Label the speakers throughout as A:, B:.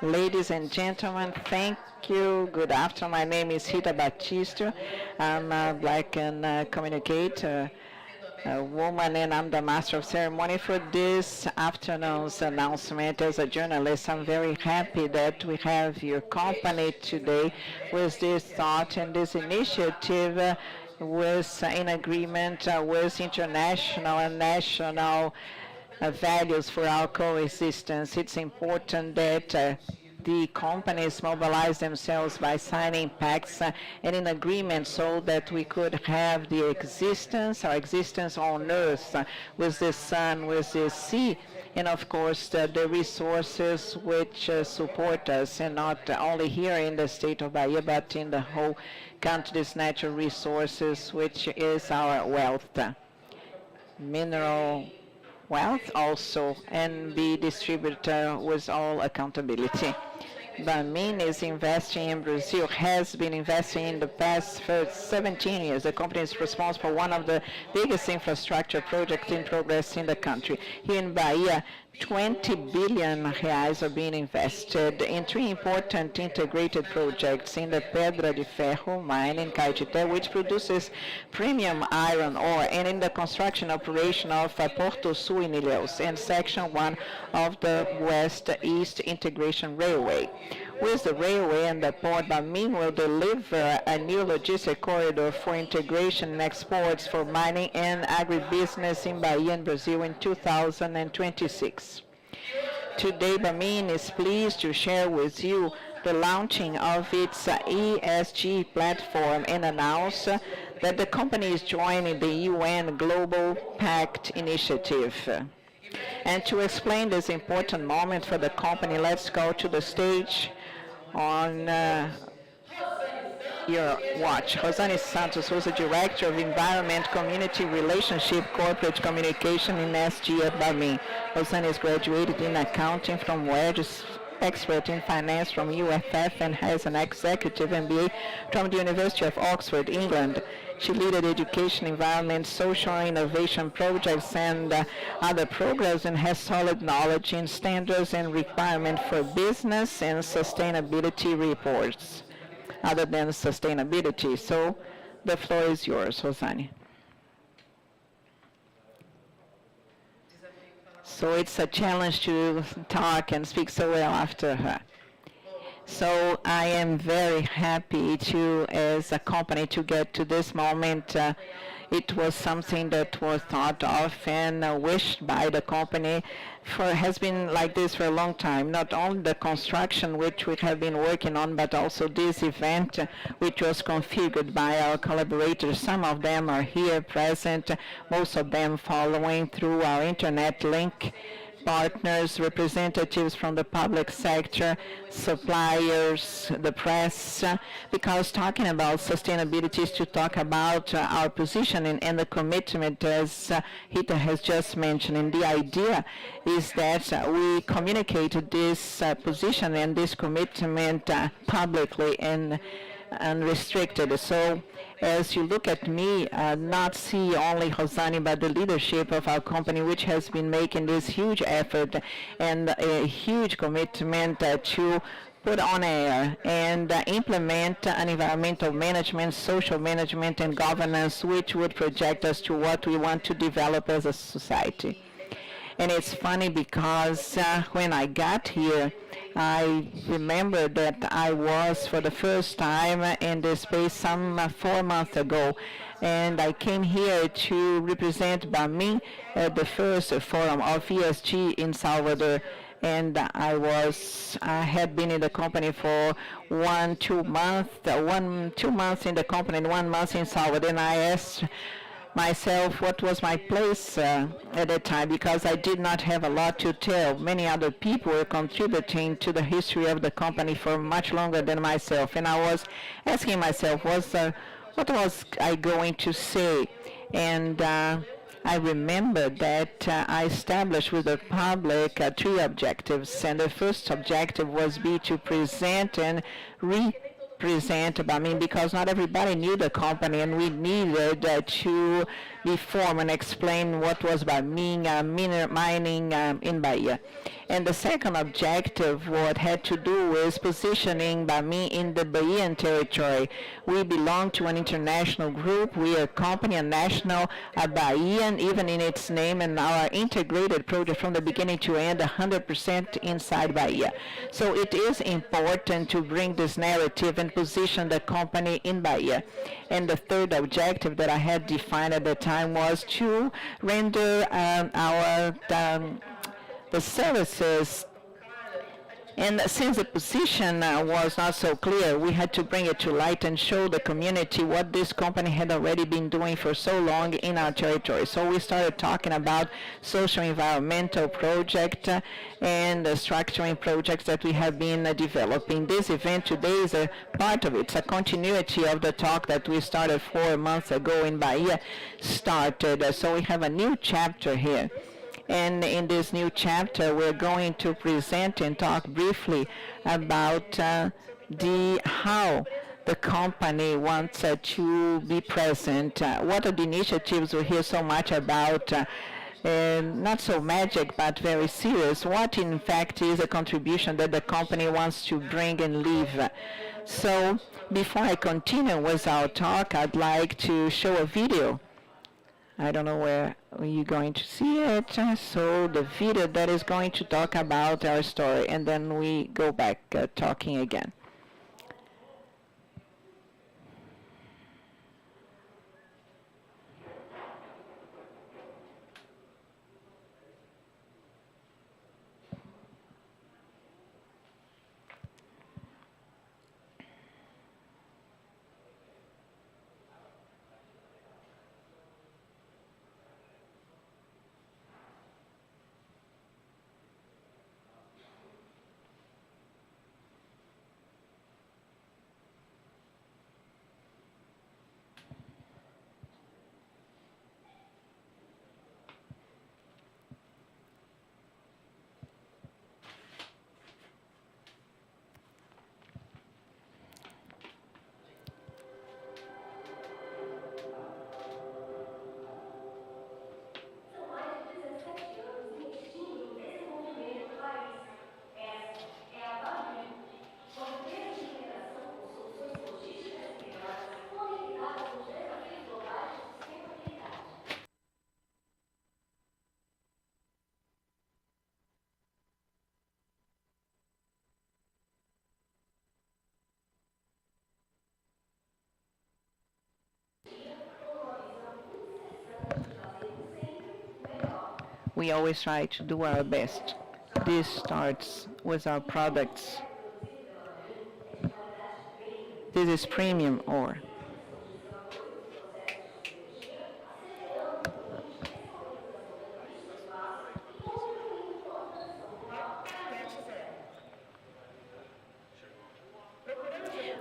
A: Ladies and gentlemen, thank you. Good afternoon. My name is Rita Batista. I'm a black and communicator woman, and I'm the master of ceremony for this afternoon's announcement. As a journalist, I'm very happy that we have your company today with this thought and this initiative was in agreement with international and national values for our coexistence. It's important that the companies mobilize themselves by signing pacts and in agreement so that we could have the existence, our existence on earth with the sun, with the sea, and of course the resources which support us, and not only here in the state of Bahia, but in the whole country's natural resources, which is our wealth, mineral wealth also, and be distributed with all accountability. Bamin is investing in Brazil, has been investing in the past for 17 years. The company is responsible for one of the biggest infrastructure projects in progress in the country. Here in Bahia, 20 billion reais are being invested in three important integrated projects in the Pedra de Ferro mine in Caetité, which produces premium iron ore, and in the construction operation of Porto Sul in Ilhéus, and Section 1 of the West-East Integration Railway. With the railway and the port, Bamin will deliver a new logistic corridor for integration and exports for mining and agribusiness in Bahia and Brazil in 2026. Today, Bamin is pleased to share with you the launching of its ESG platform and announce that the company is joining the UN Global Pact initiative. And to explain this important moment for the company, let's go to the stage on your watch. Rosane Santos, who's the Director of Environment, Community Relationship, Corporate Communication in SG at Bamin. Rosane is graduated in accounting from Wedges, expert in finance from UFF, and has an executive MBA from the University of Oxford, England. She led education, environment, social innovation projects, and other programs, and has solid knowledge in standards and requirements for business and sustainability reports, other than sustainability. So the floor is yours, Rosane. So it's a challenge to talk and speak so well after her. So I am very happy to, as a company, to get to this moment. It was something that was thought of and wished by the company has been like this for a long time. Not only the construction which we have been working on, but also this event which was configured by our collaborators. Some of them are here present, most of them following through our internet link. Partners, representatives from the public sector, suppliers, the press, because talking about sustainability is to talk about our position and the commitment, as Rita has just mentioned. And the idea is that we communicated this position and this commitment publicly and unrestricted. So as you look at me, not see only Rosane, but the leadership of our company, which has been making this huge effort and a huge commitment to put on air and implement an environmental management, social management, and governance, which would project us to what we want to develop as a society. And it's funny because when I got here, I remember that I was for the first time in this space some 4 months ago, and I came here to represent Bamin at the first forum of ESG in Salvador. And I had been in the company for 2 months in the company and 1 month in Salvador, and I asked myself what was my place at that time, because I did not have a lot to tell. Many other people were contributing to the history of the company for much longer than myself, and I was asking myself, what was I going to say? And I remember that I established with the public 3 objectives, and the first objective was to present and present Bamin because not everybody knew the company, and we needed to reform and explain what was Bamin mining in Bahia. And the second objective, what had to do with positioning Bamin in the Bahian territory. We belong to an international group. We are a company, a national, a Bahian, even in its name, and our integrated project from the beginning to end, 100% inside Bahia. So it is important to bring this narrative and position the company in Bahia. And the third objective that I had defined at the time was to render the services. And since the position was not so clear, we had to bring it to light and show the community what this company had already been doing for so long in our territory. So we started talking about social environmental project and the structuring projects that we have been developing. This event today is a part of it. It's a continuity of the talk that we started 4 months ago in Bahia started. So we have a new chapter here. And in this new chapter, we're going to present and talk briefly about how the company wants to be present. What are the initiatives we hear so much about? Not so magic, but very serious. What, in fact, is a contribution that the company wants to bring and leave? So before I continue with our talk, I'd like to show a video. I don't know where you're going to see it. So the video that is going to talk about our story, and then we go back talking again. We always try to do our best. This starts with our products. This is premium ore.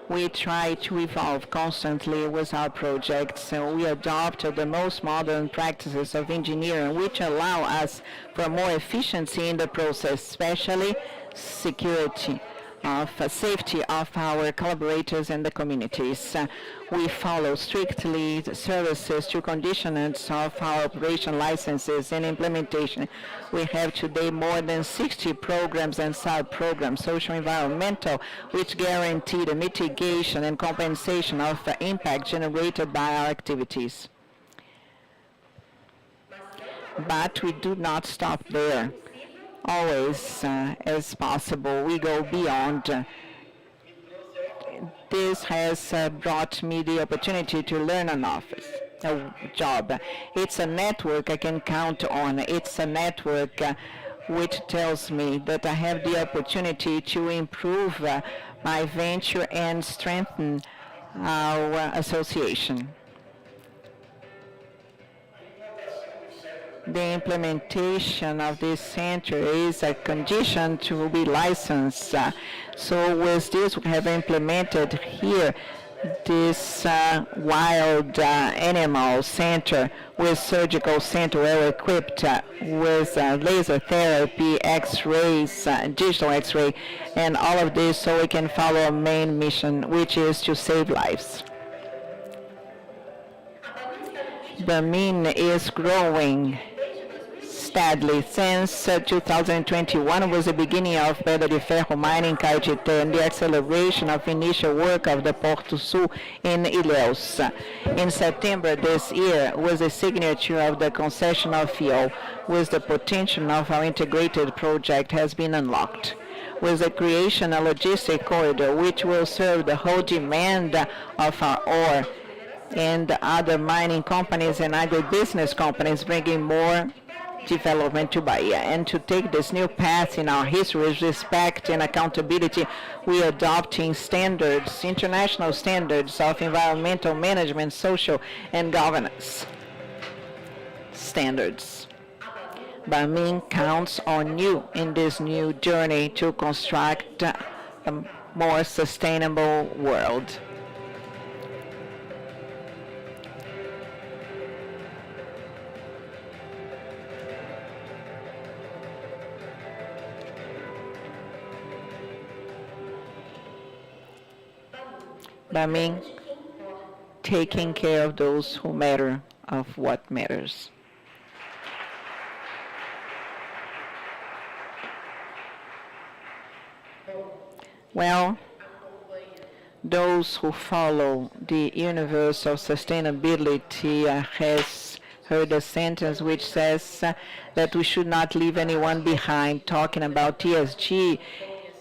A: We try to evolve constantly with our projects, and we adopt the most modern practices of engineering, which allow us for more efficiency in the process, especially security of safety of our collaborators and the communities. We follow strictly the services to conditions of our operation licenses and implementation. We have today more than 60 programs and sub-programs, social environmental, which guarantee the mitigation and compensation of the impact generated by our activities. But we do not stop there. Always, as possible, we go beyond. This has brought me the opportunity to learn a job. It's a network I can count on. It's a network which tells me that I have the opportunity to improve my venture and strengthen our association. The implementation of this center is a condition to be licensed. So with this, we have implemented here this wild animal center with surgical center well equipped with laser therapy, x-rays, digital x-ray, and all of this so we can follow our main mission, which is to save lives. Bamin is growing steadily since 2021 was the beginning of Pedra de Ferro mining in Caetité and the acceleration of initial work of the Porto Sul in Ilhéus. In September this year was the signature of the concession of FIO, with the potential of our integrated project has been unlocked. With the creation of a logistic corridor which will serve the whole demand of our ore and other mining companies and agribusiness companies, bringing more development to Bahia. And to take this new path in our history with respect and accountability, we are adopting standards, international standards of environmental management, social and governance standards. Bamin counts on you in this new journey to construct a more sustainable world. Bamin, taking care of those who matter, of what matters. Well, those who follow the universe of sustainability has heard a sentence which says that we should not leave anyone behind. Talking about ESG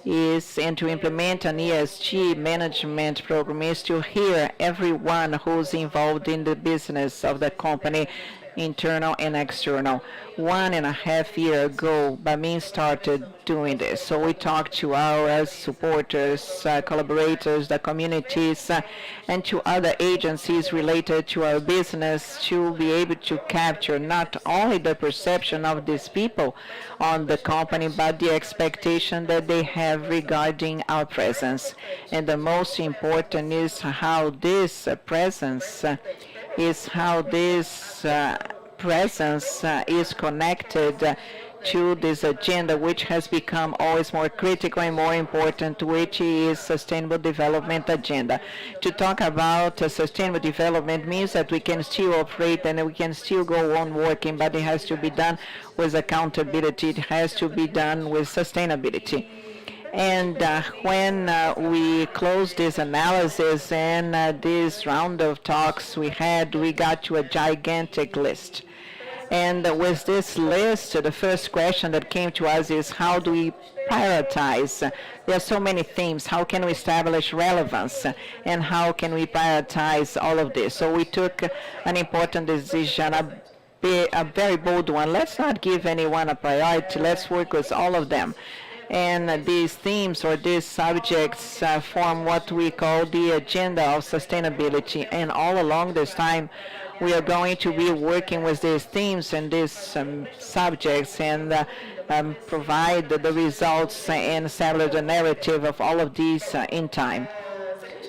A: is, and to implement an ESG management program is to hear everyone who's involved in the business of the company, internal and external. 1.5 years ago, Bamin started doing this. So we talked to our supporters, collaborators, the communities, and to other agencies related to our business to be able to capture not only the perception of these people on the company, but the expectation that they have regarding our presence. And the most important is how this presence is connected to this agenda, which has become always more critical and more important, which is sustainable development agenda. To talk about sustainable development means that we can still operate and we can still go on working, but it has to be done with accountability. It has to be done with sustainability. And when we closed this analysis and this round of talks we got to a gigantic list. And with this list, the first question that came to us is, how do we prioritize? There are so many themes. How can we establish relevance? And how can we prioritize all of this? So we took an important decision, a very bold one. Let's not give anyone a priority. Let's work with all of them. And these themes or these subjects form what we call the agenda of sustainability. And all along this time, we are going to be working with these themes and these subjects and provide the results and establish the narrative of all of these in time.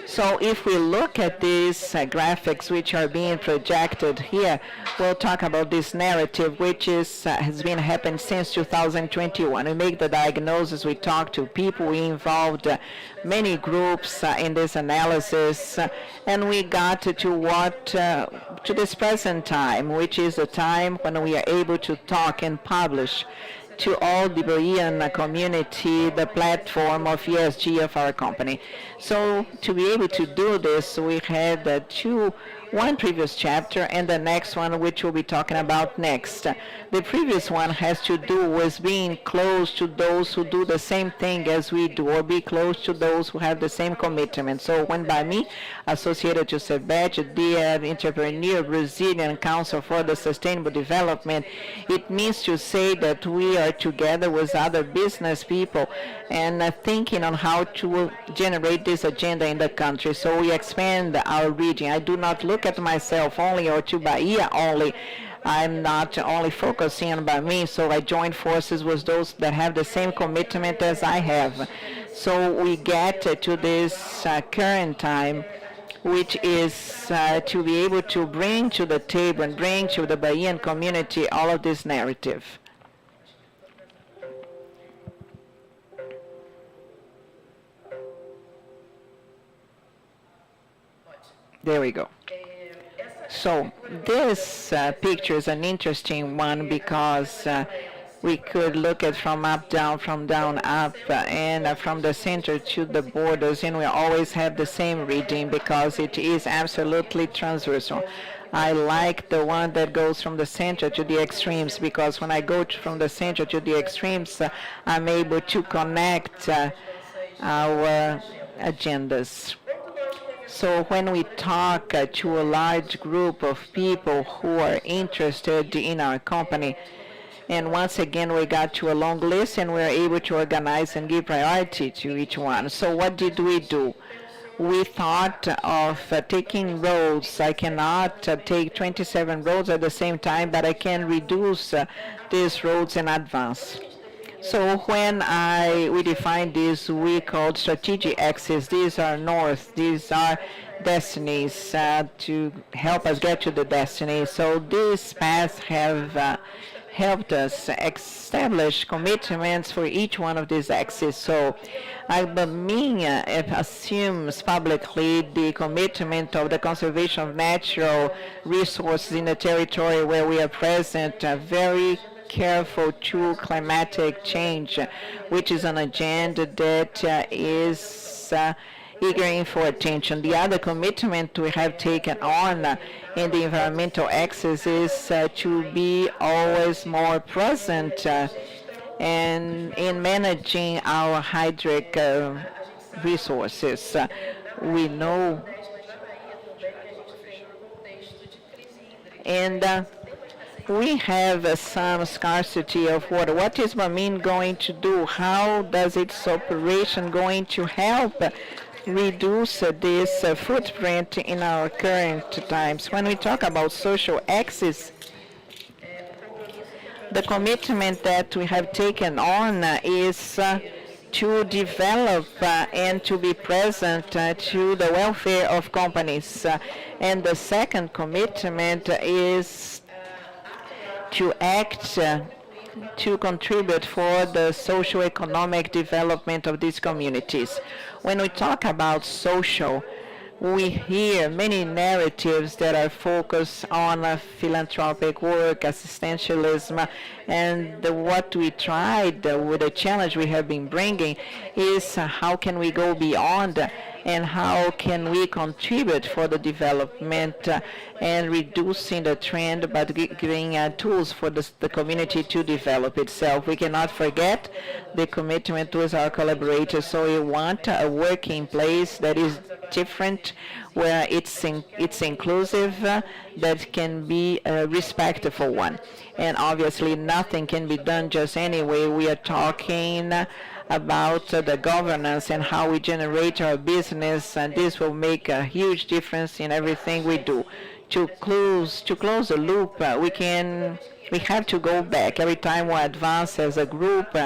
A: So if we look at these graphics which are being projected here, we'll talk about this narrative which has been happening since 2021. We make the diagnosis, we talk to people, we involved many groups in this analysis, and we got to this present time, which is the time when we are able to talk and publish to all the Bahamian community the platform of ESG of our company. So to be able to do this, we had one previous chapter and the next one which we'll be talking about next. The previous one has to do with being close to those who do the same thing as we do, or be close to those who have the same commitment. So when Bamin, associated to CEBET, the Entrepreneur Brazilian Council for the Sustainable Development, it means to say that we are together with other business people and thinking on how to generate this agenda in the country. So we expand our region. I do not look at myself only or to Bahia only. I'm not only focusing on Bamin, so I join forces with those that have the same commitment as I have. So we get to this current time which is to be able to bring to the table and bring to the Bahian community all of this narrative. There we go. So this picture is an interesting one because we could look at from up down, from down up, and from the center to the borders, and we always have the same reading because it is absolutely transversal. I like the one that goes from the center to the extremes because when I go from the center to the extremes, I'm able to connect our agendas. So when we talk to a large group of people who are interested in our company, and once again we got to a long list and we were able to organize and give priority to each one. So what did we do? We thought of taking roads. I cannot take 27 roads at the same time, but I can reduce these roads in advance. So when we define this, we called strategic axes. These are north. These are destinies to help us get to the destiny. So these paths have helped us establish commitments for each one of these axes. So Bamin assumes publicly the commitment of the conservation of natural resources in the territory where we are present, very careful to climatic change, which is an agenda that is eager for attention. The other commitment we have taken on in the environmental axis is to be always more present and in managing our hydric resources. We know and we have some scarcity of water. What is Bamin going to do? How does its operation going to help reduce this footprint in our current times? When we talk about social axis, the commitment that we have taken on is to develop and to be present to the welfare of companies. And the second commitment is to act to contribute for the socio-economic development of these communities. When we talk about social, we hear many narratives that are focused on philanthropic work, assistentialism, and what we tried with the challenge we have been bringing is how can we go beyond and how can we contribute for the development and reducing the trend, but giving tools for the community to develop itself. We cannot forget the commitment with our collaborators. So we want a working place that is different, where it's inclusive, that can be a respectful one. And obviously nothing can be done just anyway. We are talking about the governance and how we generate our business, and this will make a huge difference in everything we do. To close the loop, we have to go back. Every time we advance as a group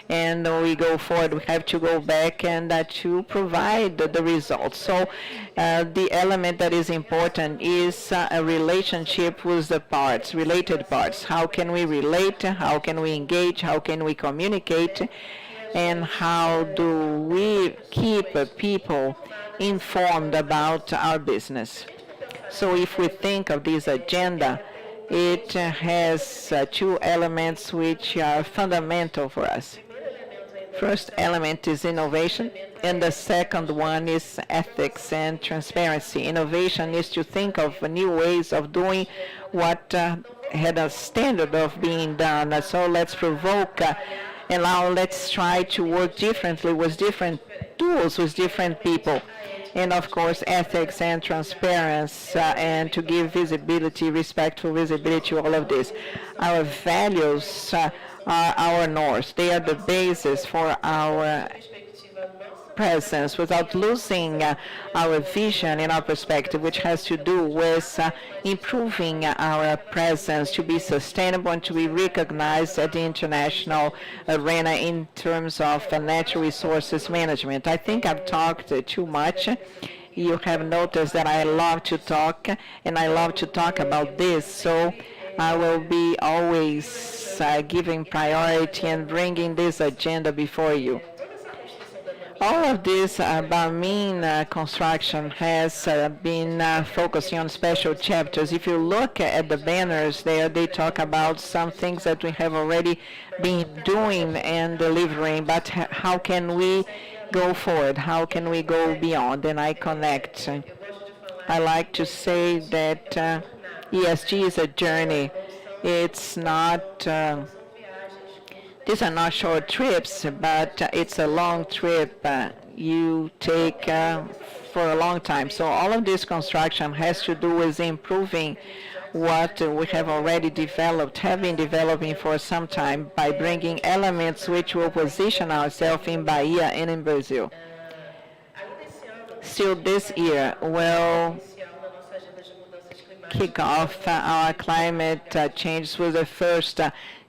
A: and we go forward, we have to go back and to provide the results. So the element that is important is a relationship with the parts, related parts. How can we relate? How can we engage? How can we communicate? And how do we keep people informed about our business? So if we think of this agenda, it has two elements which are fundamental for us. First element is innovation, and the second one is ethics and transparency. Innovation is to think of new ways of doing what had a standard of being done. So let's provoke and now let's try to work differently with different tools, with different people. And of course, ethics and transparency and to give visibility, respectful visibility to all of this. Our values are our north. They are the basis for our presence without losing our vision and our perspective, which has to do with improving our presence to be sustainable and to be recognized at the international arena in terms of natural resources management. I think I've talked too much. You have noticed that I love to talk, and I love to talk about this, so I will be always giving priority and bringing this agenda before you. All of this Bamin construction has been focusing on special chapters. If you look at the banners there, they talk about some things that we have already been doing and delivering, but how can we go forward? How can we go beyond? And I connect. I like to say that ESG is a journey. It's not these are not short trips, but it's a long trip you take for a long time. So all of this construction has to do with improving what we have already developed, have been developing for some time by bringing elements which will position ourselves in Bahia and in Brazil. Still this year, we'll kick off our climate change with the first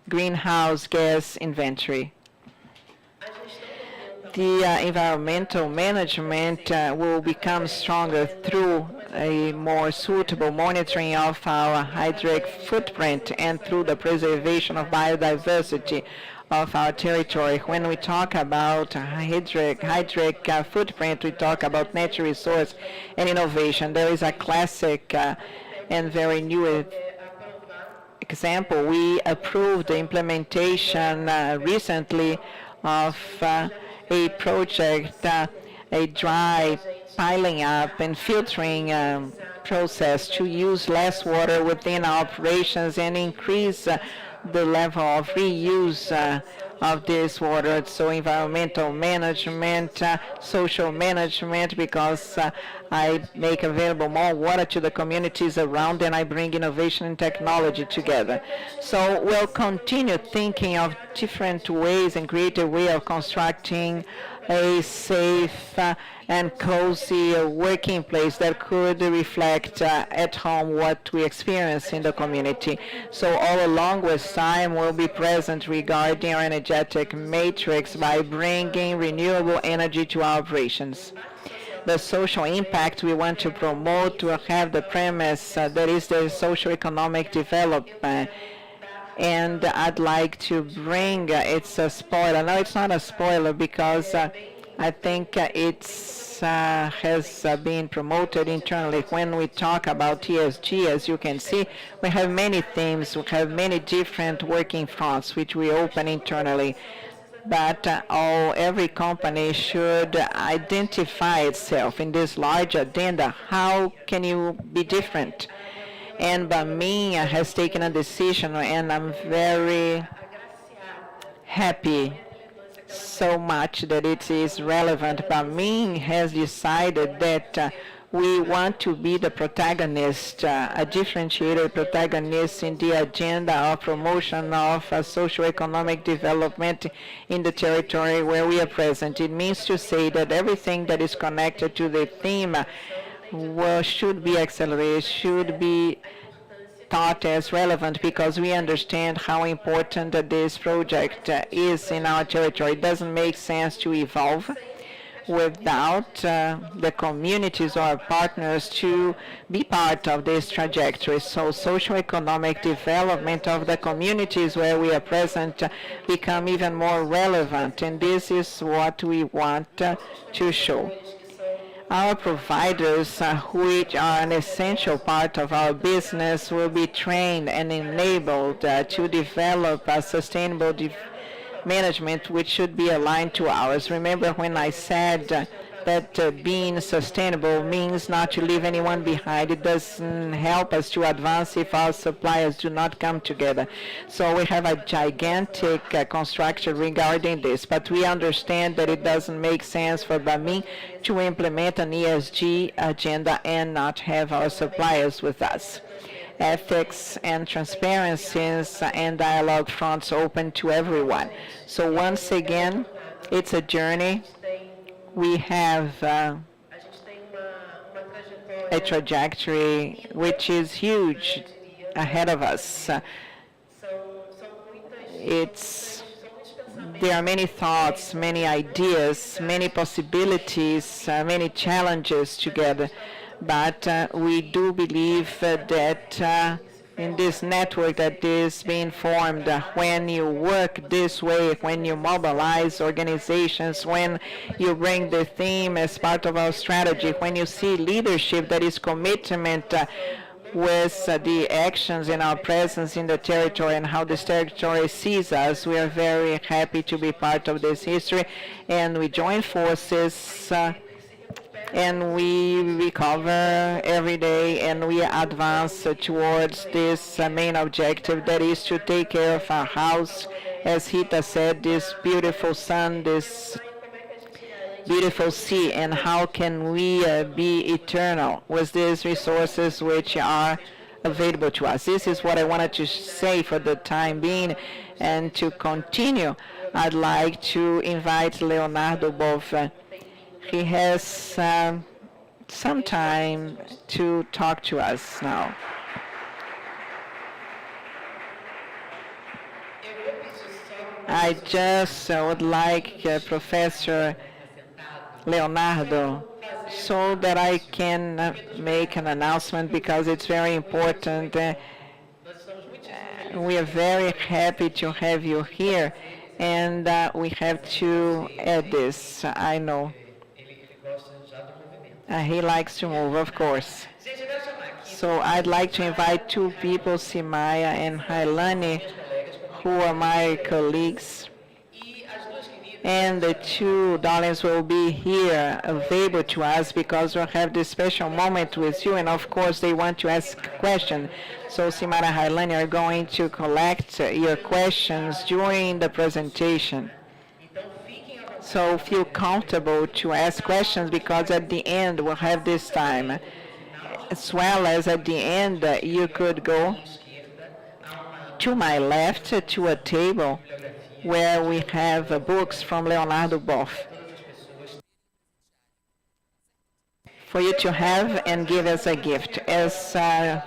A: greenhouse gas inventory. The environmental management will become stronger through a more suitable monitoring of our hydric footprint and through the preservation of biodiversity of our territory. When we talk about hydric footprint, we talk about natural resource and innovation. There is a classic and very new example. We approved the implementation recently of a project, a dry piling up and filtering process to use less water within our operations and increase the level of reuse of this water. So environmental management, social management, because I make available more water to the communities around and I bring innovation and technology together. So we'll continue thinking of different ways and creative way of constructing a safe and cozy working place that could reflect at home what we experience in the community. So all along with time, we'll be present regarding our energetic matrix by bringing renewable energy to our operations. The social impact we want to promote will have the premise that is the socio-economic development. And I'd like to bring, it's a spoiler. No, it's not a spoiler because I think it has been promoted internally. When we talk about ESG, as you can see, we have many themes, we have many different working fronts which we open internally. But every company should identify itself in this large agenda. How can you be different? And Bamin has taken a decision, and I'm very happy so much that it is relevant. Bamin has decided that we want to be the protagonist, a differentiated protagonist in the agenda of promotion of socio-economic development in the territory where we are present. It means to say that everything that is connected to the theme should be accelerated, should be thought as relevant because we understand how important this project is in our territory. It doesn't make sense to evolve without the communities or partners to be part of this trajectory. So socio-economic development of the communities where we are present become even more relevant, and this is what we want to show. Our providers, which are an essential part of our business, will be trained and enabled to develop a sustainable management which should be aligned to ours. Remember when I said that being sustainable means not to leave anyone behind. It doesn't help us to advance if our suppliers do not come together. So we have a gigantic construction regarding this, but we understand that it doesn't make sense for Bamin to implement an ESG agenda and not have our suppliers with us. Ethics and transparencies and dialogue fronts open to everyone. So once again, it's a journey. We have a trajectory which is huge ahead of us. It's there are many thoughts, many ideas, many possibilities, many challenges together. But we do believe that in this network that is being formed, when you work this way, when you mobilize organizations, when you bring the theme as part of our strategy, when you see leadership that is commitment with the actions and our presence in the territory and how this territory sees us, we are very happy to be part of this history, and we join forces and we recover every day, and we advance towards this main objective, that is to take care of our house, as Rita said, this beautiful sun, this beautiful sea, and how can we be eternal with these resources which are available to us. This is what I wanted to say for the time being, and to continue, I'd like to invite Leonardo Boff. He has some time to talk to us now. I just would like Professor Leonardo, so that I can make an announcement, because it's very important. We are very happy to have you here, and we have to add this. I know. He likes to move, of course. So I'd like to invite two people, Simaya and Hailani, who are my colleagues. And the two darlings will be here available to us, because we'll have this special moment with you, and of course they want to ask questions. So Simara and Hailani are going to collect your questions during the presentation. So feel comfortable to ask questions, because at the end we'll have this time. As well as at the end, you could go to my left to a table where we have books from Leonardo Boff for you to have and give as a gift. As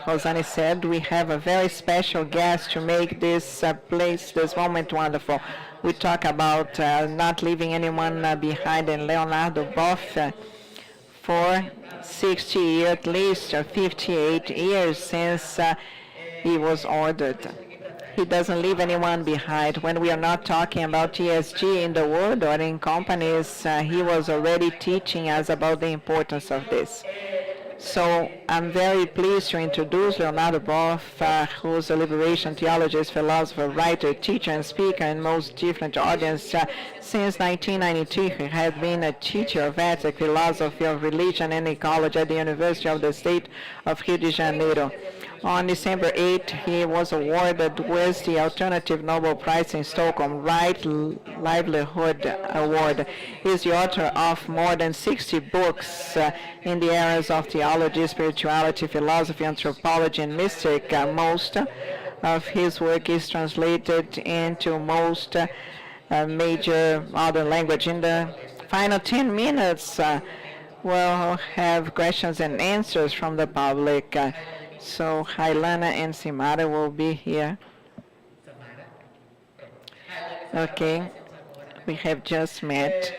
A: Rosane said, we have a very special guest to make this place, this moment wonderful. We talk about not leaving anyone behind, and Leonardo Boff for 60 years, at least 58 years since he was ordered. He doesn't leave anyone behind. When we are not talking about ESG in the world or in companies, he was already teaching us about the importance of this. So I'm very pleased to introduce Leonardo Boff, who's a liberation theologist, philosopher, writer, teacher, and speaker in most different audiences. Since 1992, he had been a teacher of ethics, philosophy of religion, and ecology at the University of the State of Rio de Janeiro. On December 8, he was awarded with the Alternative Nobel Prize in Stockholm, Right Livelihood Award. He is the author of more than 60 books in the areas of theology, spirituality, philosophy, anthropology, and mystic. Most of his work is translated into most major other language. In the final 10 minutes, we'll have questions and answers from the public. So Hailana and Simara will be here. Okay, we have just met.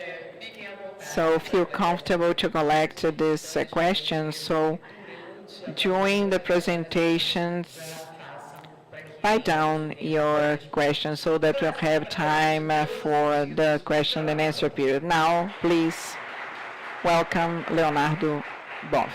A: So feel comfortable to collect these questions. So during the presentations, write down your questions so that we'll have time for the question and answer period. Now, please welcome Leonardo Boff.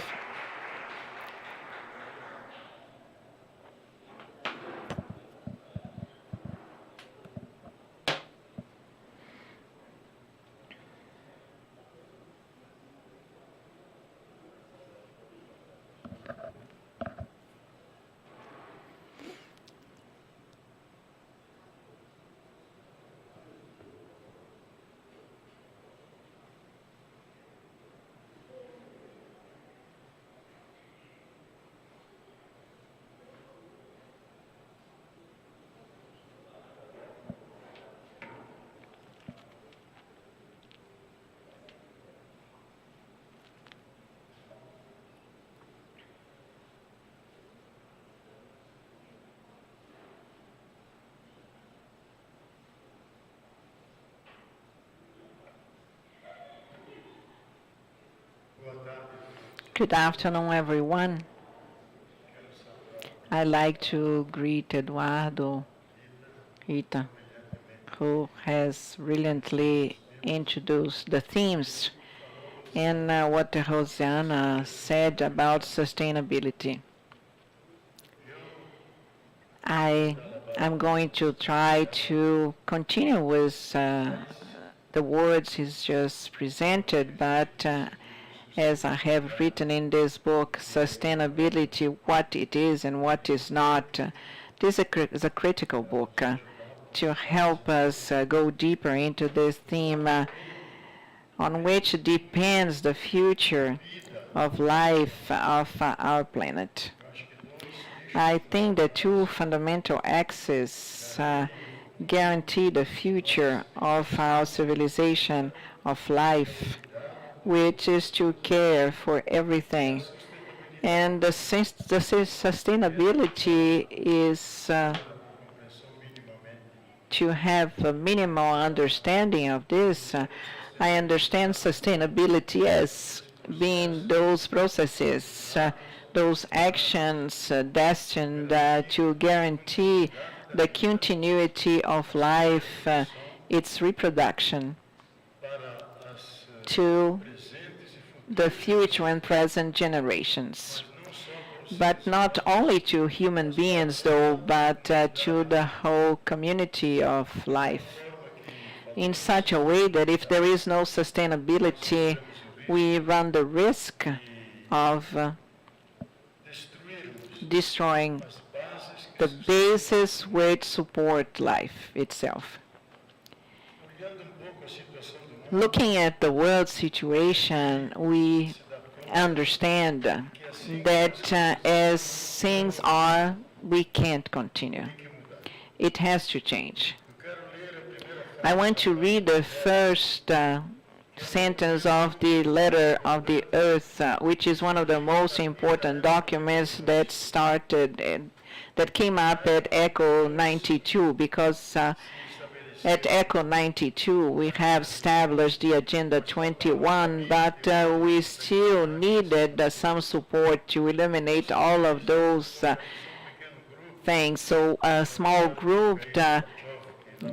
A: Good afternoon, everyone. I'd like to greet Eduardo Rita, who has brilliantly introduced the themes and what Rosiana said about sustainability. I am going to try to continue with the words he's just presented, but as I have written in this book, Sustainability, What It Is and What Is Not, this is a critical book to help us go deeper into this theme on which depends the future of life of our planet. I think the two fundamental axes guarantee the future of our civilization of life, which is to care for everything. And the sustainability is to have a minimal understanding of this. I understand sustainability as being those processes, those actions destined to guarantee the continuity of life, its reproduction to the future and present generations. But not only to human beings, though, but to the whole community of life, in such a way that if there is no sustainability, we run the risk of destroying the bases which support life itself. Looking at the world situation, we understand that as things are, we can't continue. It has to change. I want to read the first sentence of the Letter of the Earth, which is one of the most important documents that that came up at ECHO 92, because at ECHO 92 we have established the Agenda 21, but we still needed some support to eliminate all of those things. So a small group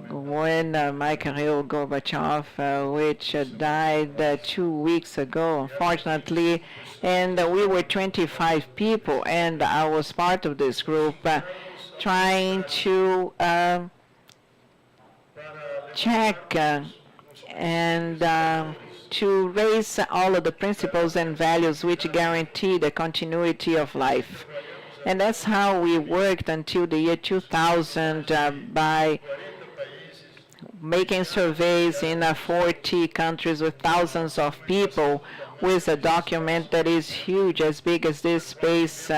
A: when Mikhail Gorbachev, which died 2 weeks ago, unfortunately, and we were 25 people, and I was part of this group trying to check and to raise all of the principles and values which guarantee the continuity of life. And that's how we worked until the year 2000 by making surveys in 40 countries with thousands of people, with a document that is huge, as big as this space,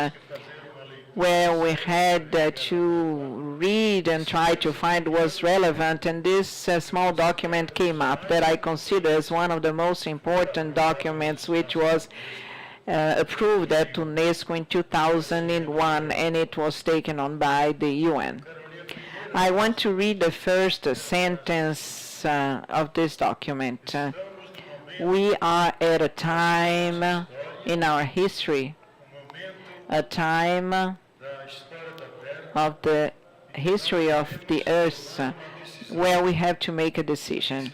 A: where we had to read and try to find what's relevant. And this small document came up that I consider as one of the most important documents, which was approved at UNESCO in 2001, and it was taken on by the UN. I want to read the first sentence of this document. We are at a time in our history, a time of the history of the earth, where we have to make a decision.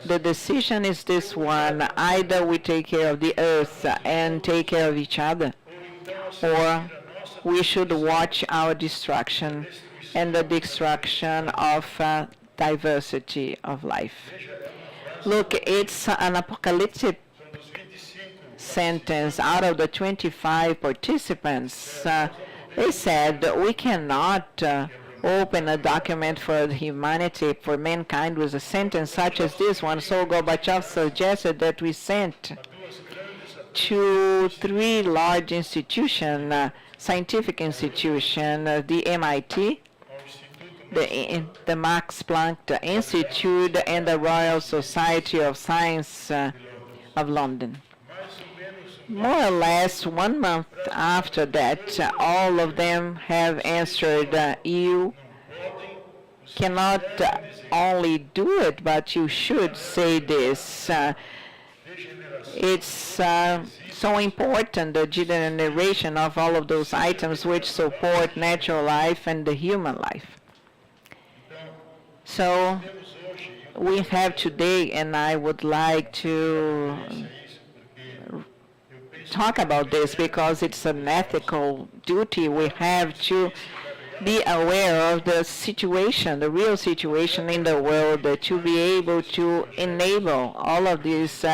A: The decision is this one: either we take care of the earth and take care of each other, or we should watch our destruction and the destruction of diversity of life. Look, it's an apocalyptic sentence. Out of the 25 participants, they said we cannot open a document for humanity, for mankind, with a sentence such as this one. So Gorbachev suggested that we sent to 3 large institutions, scientific institutions, the MIT, the Max Planck Institute, and the Royal Society of Science of London. More or less 1 month after that, all of them have answered, you cannot only do it, but you should say this. It's so important, the generation of all of those items which support natural life and the human life. So we have today, and I would like to talk about this because it's an ethical duty. We have to be aware of the situation, the real situation in the world, to be able to enable all of these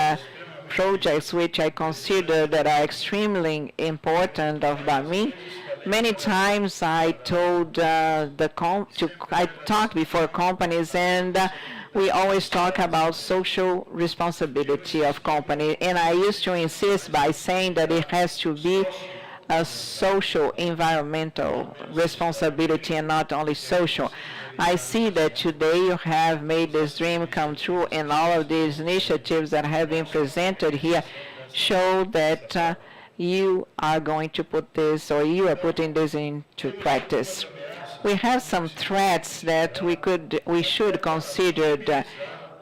A: projects which I consider that are extremely important of Bamin. Many times I told I talked before companies, and we always talk about social responsibility of company, and I used to insist by saying that it has to be a social environmental responsibility and not only social. I see that today you have made this dream come true, and all of these initiatives that have been presented here show that you are going to put this, or you are putting this into practice. We have some threats that we should consider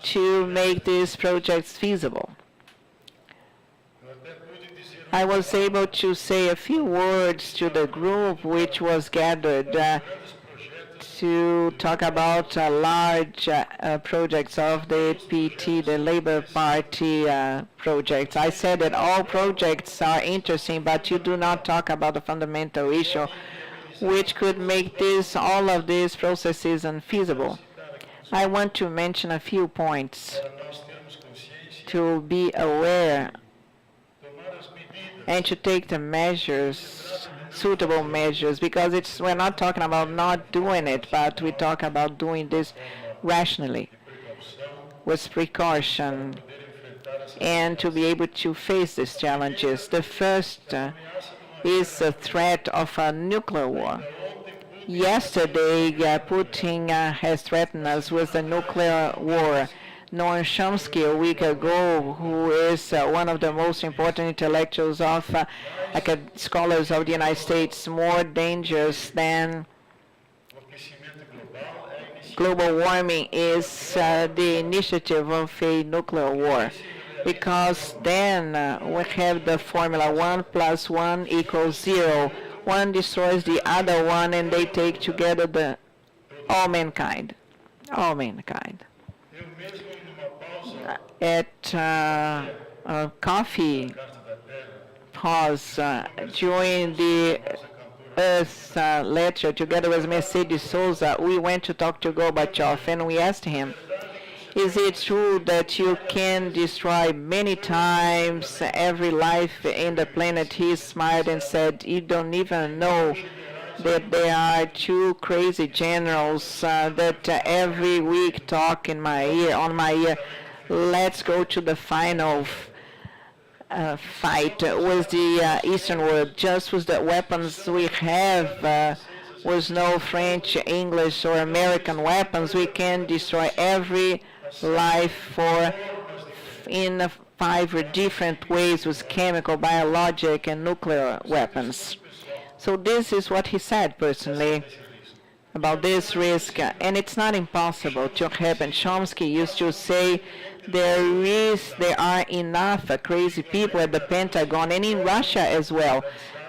A: to make these projects feasible. I was able to say a few words to the group which was gathered to talk about large projects of the PT, the Labour Party projects. I said that all projects are interesting, but you do not talk about the fundamental issue which could make all of these processes unfeasible. I want to mention a few points to be aware and to take the measures, suitable measures, because we're not talking about not doing it, but we talk about doing this rationally, with precaution, and to be able to face these challenges. The first is the threat of a nuclear war. Yesterday, Putin has threatened us with a nuclear war. Noam Chomsky, a week ago, who is one of the most important intellectuals of scholars of the United States, more dangerous than global warming is the initiative of a nuclear war, because then we have the formula 1 + 1 = 0. One destroys the other one, and they take together all mankind. All mankind. At a coffee pause during the Earth lecture, together with Mercedes Souza, we went to talk to Gorbachev, and we asked him, is it true that you can destroy many times every life in the planet? He smiled and said, you don't even know that there are two crazy generals that every week talk on my ear, let's go to the final fight with the Eastern world. Just with the weapons we have, with no French, English, or American weapons, we can destroy every life in 5 different ways with chemical, biologic, and nuclear weapons. So this is what he said personally about this risk, and it's not impossible to happen. Chomsky used to say there are enough crazy people at the Pentagon and in Russia as well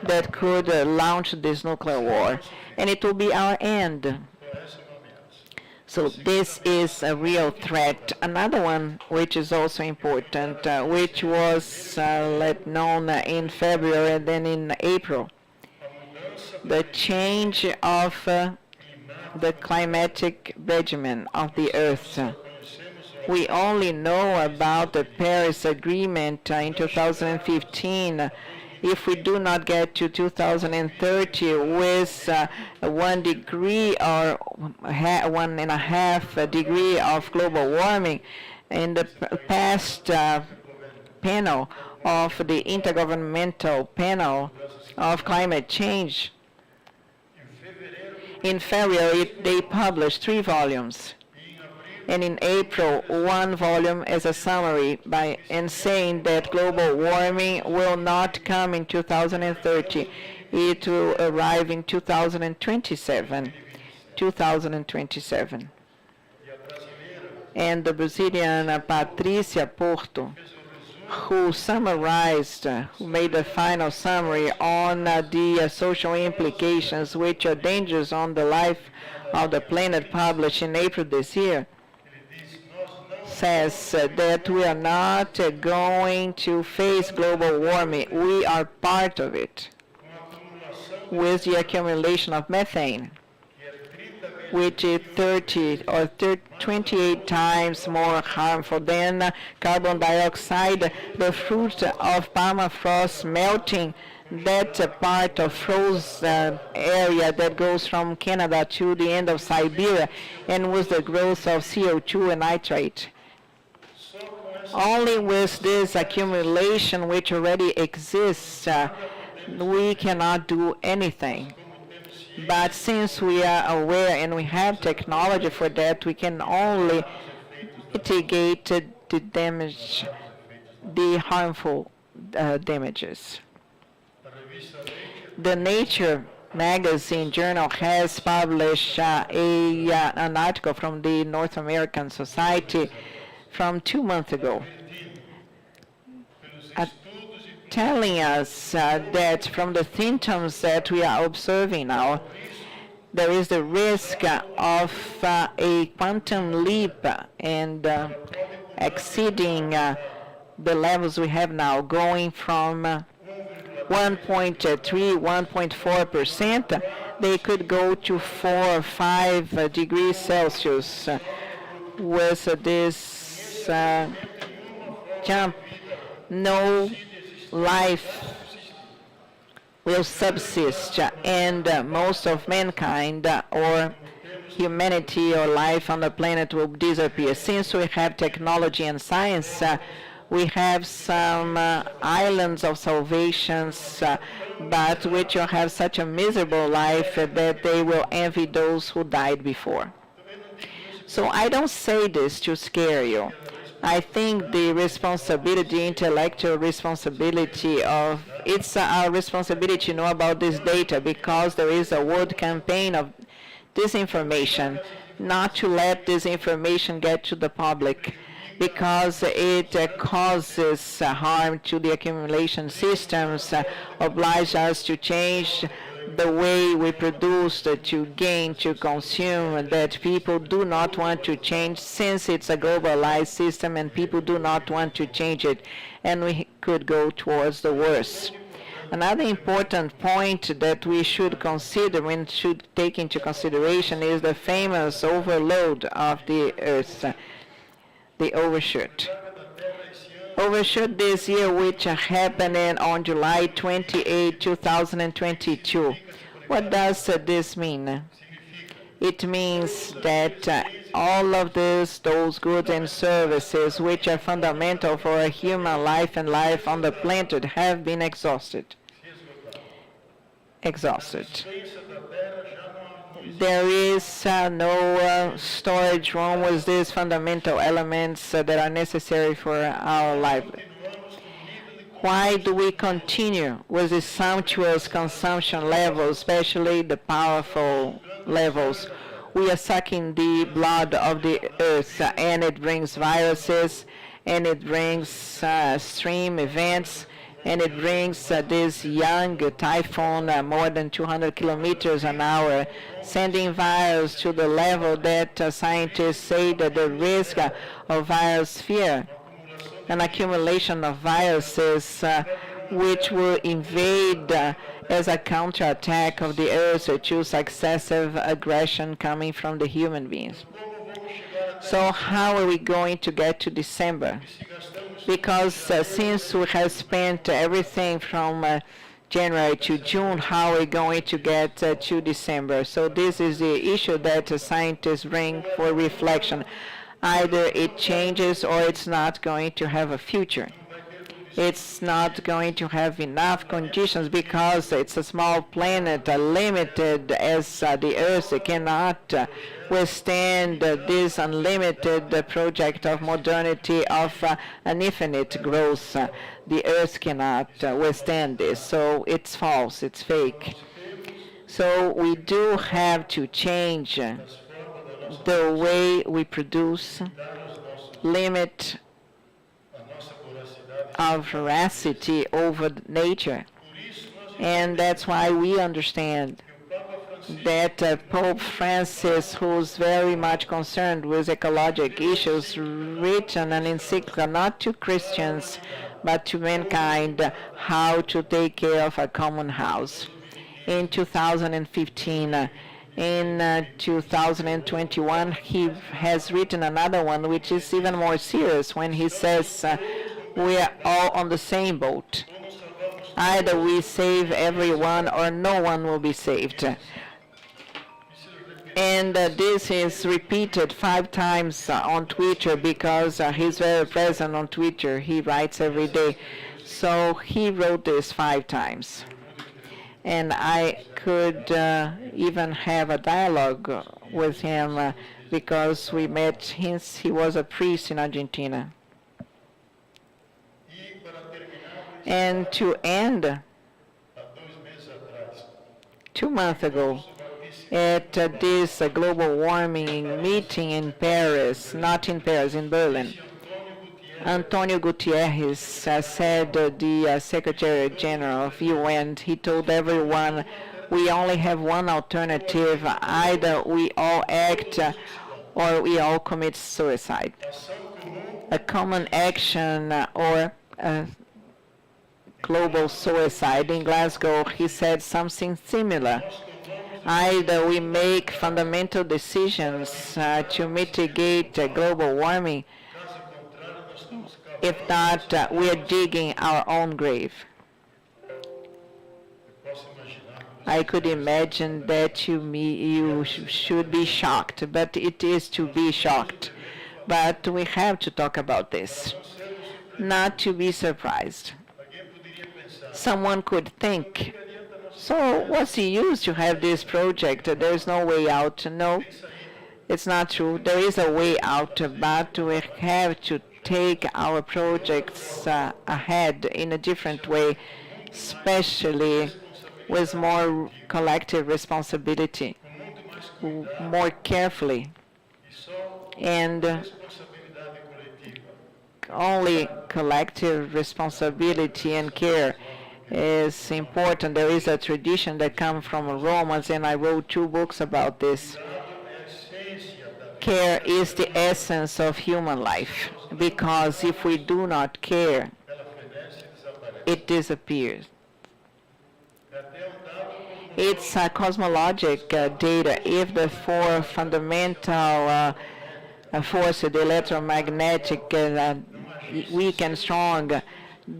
A: that could launch this nuclear war, and it will be our end. So this is a real threat. Another one which is also important, which was let known in February and then in April, the change of the climatic regimen of the Earth. We only know about the Paris Agreement in 2015. If we do not get to 2030 with 1 degree or 1.5 degree of global warming, in the past panel of the Intergovernmental Panel of Climate Change, in February they published 3 volumes. And in April, 1 volume as a summary and saying that global warming will not come in 2030. It will arrive in 2027. 2027. And the Brazilian Patrícia Porto who summarized, who made the final summary on the social implications which are dangers on the life of the planet, published in April this year, says that we are not going to face global warming. We are part of it with the accumulation of methane, which is 30 or 28 times more harmful than carbon dioxide. The fruit of permafrost melting, that part of frozen area that goes from Canada to the end of Siberia, and with the growth of CO2 and nitrate. Only with this accumulation which already exists, we cannot do anything. But since we are aware and we have technology for that, we can only mitigate the damage, the harmful damages. The Nature magazine journal has published an article from the North American Society from 2 months ago, telling us that from the symptoms that we are observing now, there is the risk of a quantum leap and exceeding the levels we have now, going from 1.3, 1.4%, they could go to 4 or 5 degrees Celsius with this jump. No life will subsist, and most of mankind or humanity or life on the planet will disappear. Since we have technology and science, we have some islands of salvations, but which will have such a miserable life that they will envy those who died before. So I don't say this to scare you. I think the responsibility, intellectual responsibility of, it's our responsibility to know about this data, because there is a world campaign of disinformation, not to let this information get to the public, because it causes harm to the accumulation systems, oblige us to change the way we produce, to gain, to consume, that people do not want to change, since it's a globalized system and people do not want to change it, and we could go towards the worst. Another important point that we should consider and should take into consideration is the famous overload of the Earth, the overshoot. Overshoot this year, which happened on July 28, 2022. What does this mean? It means that all of those goods and services which are fundamental for a human life and life on the planet have been exhausted. There is no storage room with these fundamental elements that are necessary for our life. Why do we continue with the sumptuous consumption levels, especially the powerful levels? We are sucking the blood of the earth, and it brings viruses, and it brings extreme events, and it brings this young typhoon, more than 200 kilometers an hour, sending virus to the level that scientists say that the risk of virus fear, an accumulation of viruses which will invade as a counterattack of the earth to successive aggression coming from the human beings. So how are we going to get to December? Because since we have spent everything from January to June, how are we going to get to December? So this is the issue that scientists bring for reflection. Either it changes or it's not going to have a future. It's not going to have enough conditions because it's a small planet, limited as the Earth. It cannot withstand this unlimited project of modernity of an infinite growth. The Earth cannot withstand this, so it's false, it's fake. So we do have to change the way we produce, limit of veracity over nature. And that's why we understand that Pope Francis, who's very much concerned with ecological issues, written an encyclical not to Christians but to mankind, how to take care of a common house. In 2015, in 2021, he has written another one which is even more serious when he says we are all on the same boat. Either we save everyone or no one will be saved. And this is repeated 5 times on Twitter because he's very present on Twitter. He writes every day. So he wrote this 5 times. And I could even have a dialogue with him because we met since he was a priest in Argentina. And to end, 2 months ago, at this global warming meeting in Paris, not in Paris, in Berlin, Antonio Gutierrez said, the Secretary General of UN, he told everyone, we only have one alternative, either we all act or we all commit suicide. A common action or global suicide. In Glasgow, he said something similar. Either we make fundamental decisions to mitigate global warming, if not, we are digging our own grave. I could imagine that you should be shocked, but it is to be shocked. But we have to talk about this, not to be surprised. Someone could think, so what's the use to have this project? There's no way out. No, it's not true. There is a way out, but we have to take our projects ahead in a different way, especially with more collective responsibility, more carefully. And only collective responsibility and care is important. There is a tradition that comes from Romans, and I wrote 2 books about this. Care is the essence of human life, because if we do not care, it disappears. It's a cosmologic data. If the 4 fundamental forces, the electromagnetic, weak and strong,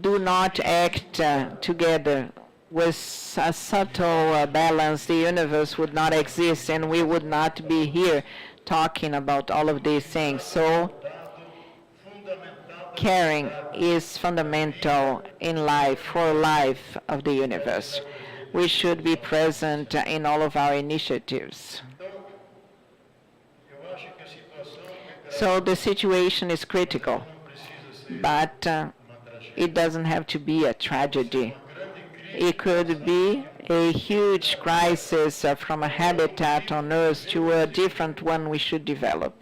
A: do not act together with a subtle balance, the universe would not exist, and we would not be here talking about all of these things. So caring is fundamental in life, for life of the universe. We should be present in all of our initiatives. So the situation is critical, but it doesn't have to be a tragedy. It could be a huge crisis from a habitat on Earth to a different one we should develop.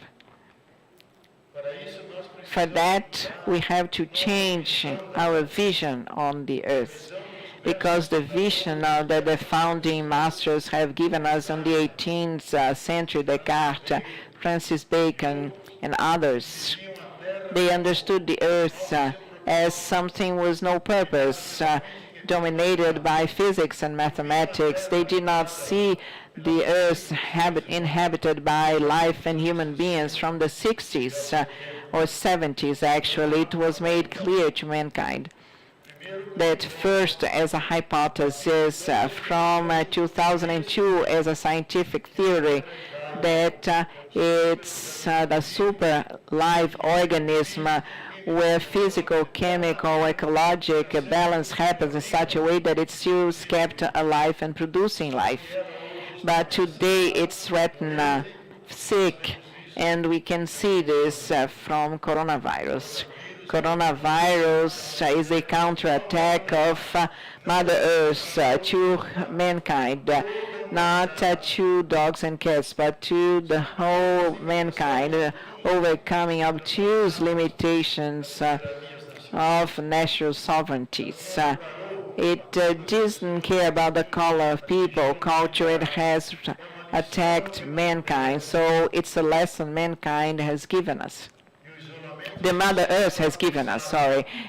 A: For that, we have to change our vision on the Earth, because the vision that the founding masters have given us in the 18th century, Descartes, Francis Bacon, and others, they understood the Earth as something with no purpose, dominated by physics and mathematics. They did not see the Earth inhabited by life and human beings. From the 60s or 70s, actually, it was made clear to mankind that first as a hypothesis, from 2002 as a scientific theory, that it's the super live organism where physical, chemical, ecological balance happens in such a way that it's still kept alive and producing life. But today it's threatened, sick, and we can see this from coronavirus. Coronavirus is a counterattack of Mother Earth to mankind, not to dogs and cats, but to the whole mankind, overcoming obtuse limitations of natural sovereignties. It doesn't care about the color of people, culture. It has attacked mankind. So it's a lesson mankind has given us. The Mother Earth has given us,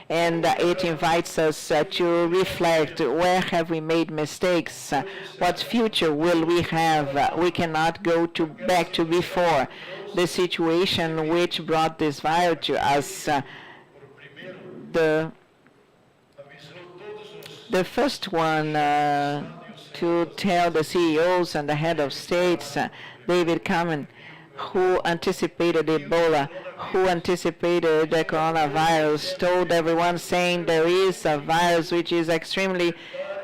A: and it invites us to reflect where have we made mistakes, what future will we have. We cannot go back to before the situation which brought this virus to us. The first one to tell the CEOs and the head of states, David Cameron, who anticipated Ebola, who anticipated the coronavirus, told everyone saying there is a virus which is extremely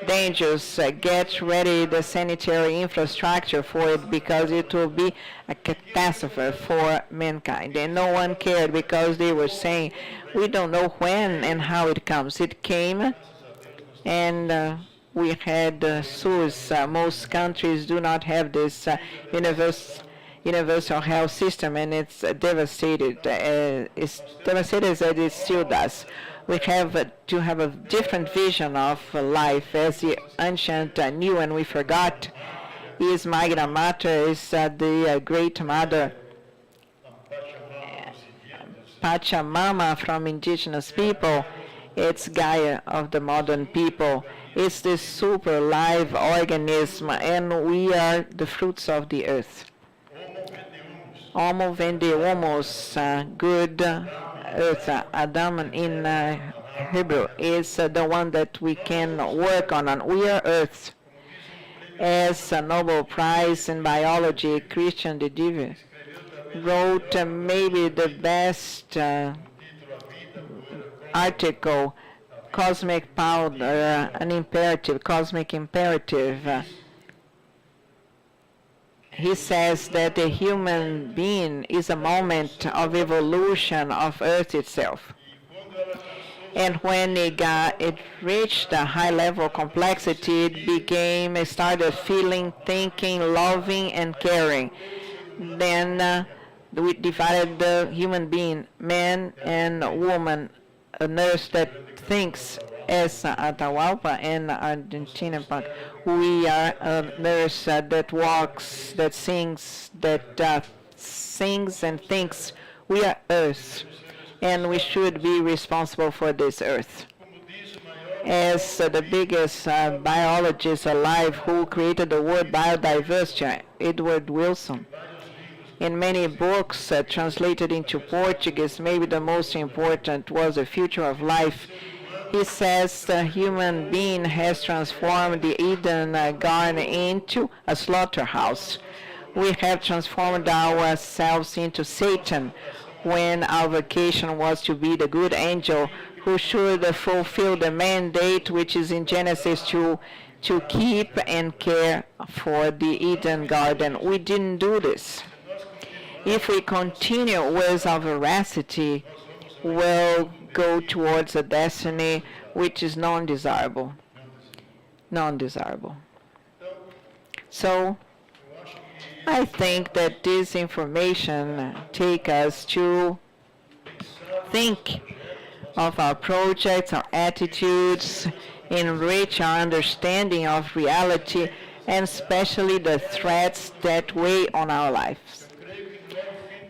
A: dangerous. Get ready the sanitary infrastructure for it because it will be a catastrophe for mankind. And no one cared because they were saying, we don't know when and how it comes. It came and we had SUS. Most countries do not have this universal health system, and it's devastated. It's devastated as it still does. We have to have a different vision of life, as the ancient knew and we forgot. Is Magna Mater, is the great mother, Pachamama from indigenous people. It's Gaia of the modern people. It's this super live organism, and we are the fruits of the earth. Homo vendeumos, good earth. Adam in Hebrew is the one that we can work on. We are earth. As a Nobel Prize in Biology, Christian de Dive wrote maybe the best article, Cosmic Power, an imperative, cosmic imperative. He says that the human being is a moment of evolution of Earth itself. And when it reached a high level of complexity, it started feeling, thinking, loving, and caring. Then we divided the human being, man and woman, a nurse that thinks as Atahualpa and Argentina Park. We are a nurse that walks, that sings, and thinks. We are earth, and we should be responsible for this earth. As the biggest biologist alive who created the word biodiversity, Edward Wilson, in many books translated into Portuguese, maybe the most important was The Future of Life. He says the human being has transformed the Eden garden into a slaughterhouse. We have transformed ourselves into Satan when our vocation was to be the good angel who should fulfill the mandate which is in Genesis to keep and care for the Eden garden. We didn't do this. If we continue with our veracity, we'll go towards a destiny which is non-desirable. Non-desirable. So I think that this information takes us to think of our projects, our attitudes, enrich our understanding of reality, and especially the threats that weigh on our lives.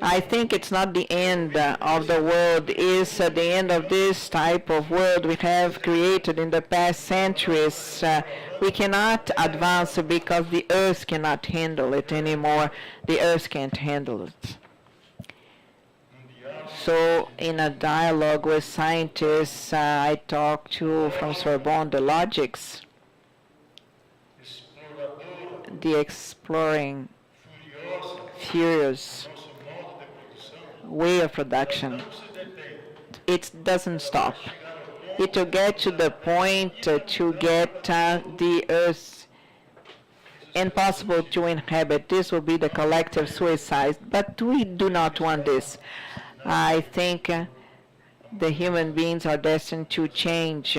A: I think it's not the end of the world, it's the end of this type of world we have created in the past centuries. We cannot advance because the earth cannot handle it anymore. The earth can't handle it. So in a dialogue with scientists, I talked to from Sorbonne the logics, the exploring, furious way of production. It doesn't stop. It will get to the point to get the earth impossible to inhabit. This will be the collective suicide, but we do not want this. I think the human beings are destined to change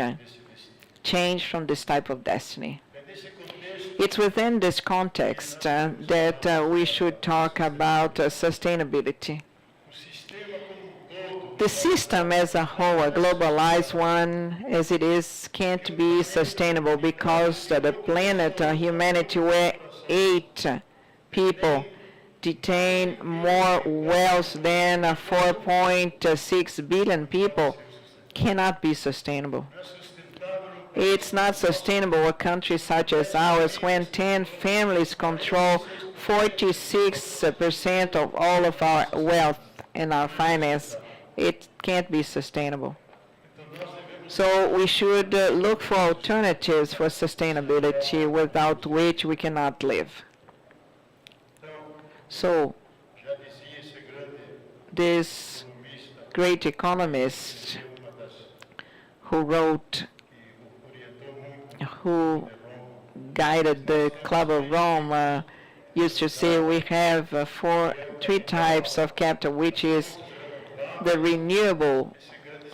A: from this type of destiny. It's within this context that we should talk about sustainability. The system as a whole, a globalized one as it is, can't be sustainable because the planet, humanity, where 8 people detain more wealth than 4.6 billion people, cannot be sustainable. It's not sustainable a country such as ours when 10 families control 46% of all of our wealth and our finance. It can't be sustainable. So we should look for alternatives for sustainability without which we cannot live. So this great economist who guided the Club of Rome used to say we have three types of capital, which is the renewable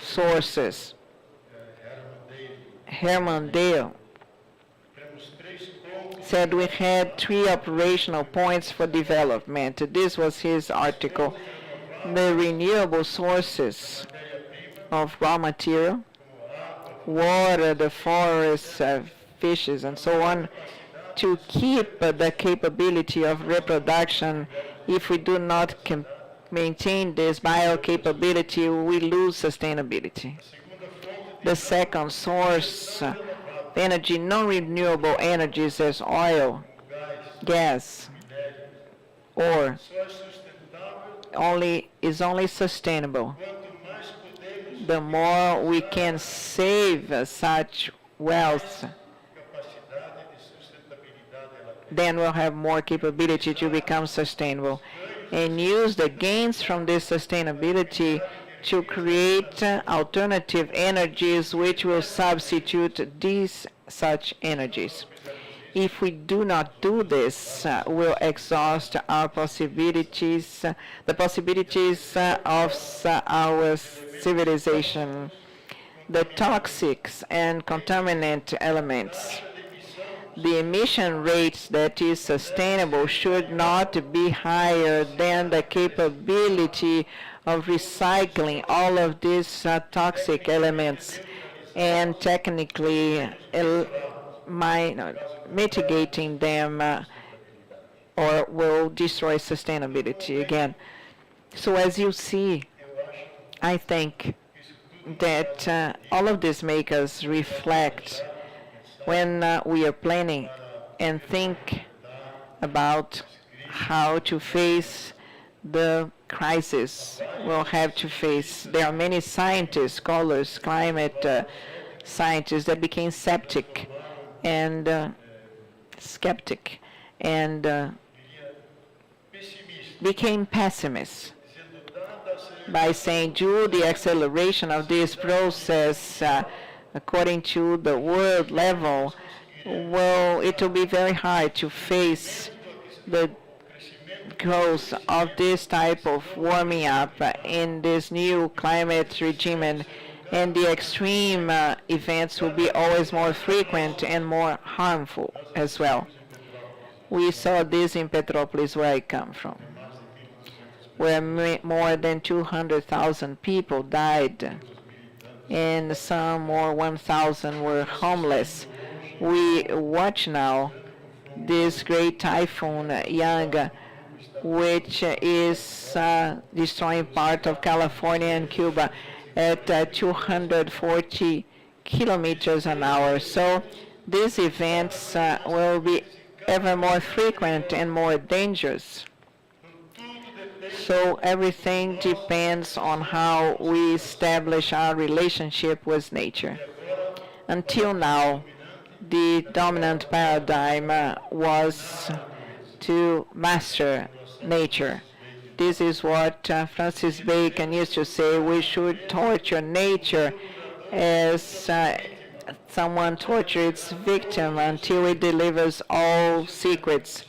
A: sources. Herman Dale said we had 3 operational points for development. This was his article. The renewable sources of raw material, water, the forests, fishes, and so on, to keep the capability of reproduction. If we do not maintain this biocapability, we lose sustainability. The second source, energy, non-renewable energies as oil, gas, or is only sustainable the more we can save such wealth, then we'll have more capability to become sustainable and use the gains from this sustainability to create alternative energies which will substitute these such energies. If we do not do this, we'll exhaust our possibilities, the possibilities of our civilization. The toxics and contaminant elements. The emission rates that is sustainable should not be higher than the capability of recycling all of these toxic elements and technically mitigating them or will destroy sustainability again. So as you see, I think that all of this makes us reflect when we are planning and think about how to face the crisis we'll have to face. There are many scientists, scholars, climate scientists that became skeptic and became pessimists by saying due to the acceleration of this process according to the world level, well, it will be very hard to face the growth of this type of warming up in this new climate regime, and the extreme events will be always more frequent and more harmful as well. We saw this in Petrópolis, where I come from, where more than 200,000 people died and some more 1,000 were homeless. We watch now this great typhoon Yang, which is destroying part of California and Cuba at 240 kilometers an hour. So these events will be ever more frequent and more dangerous. So everything depends on how we establish our relationship with nature. Until now, the dominant paradigm was to master nature. This is what Francis Bacon used to say: we should torture nature as someone tortures its victim until it delivers all secrets.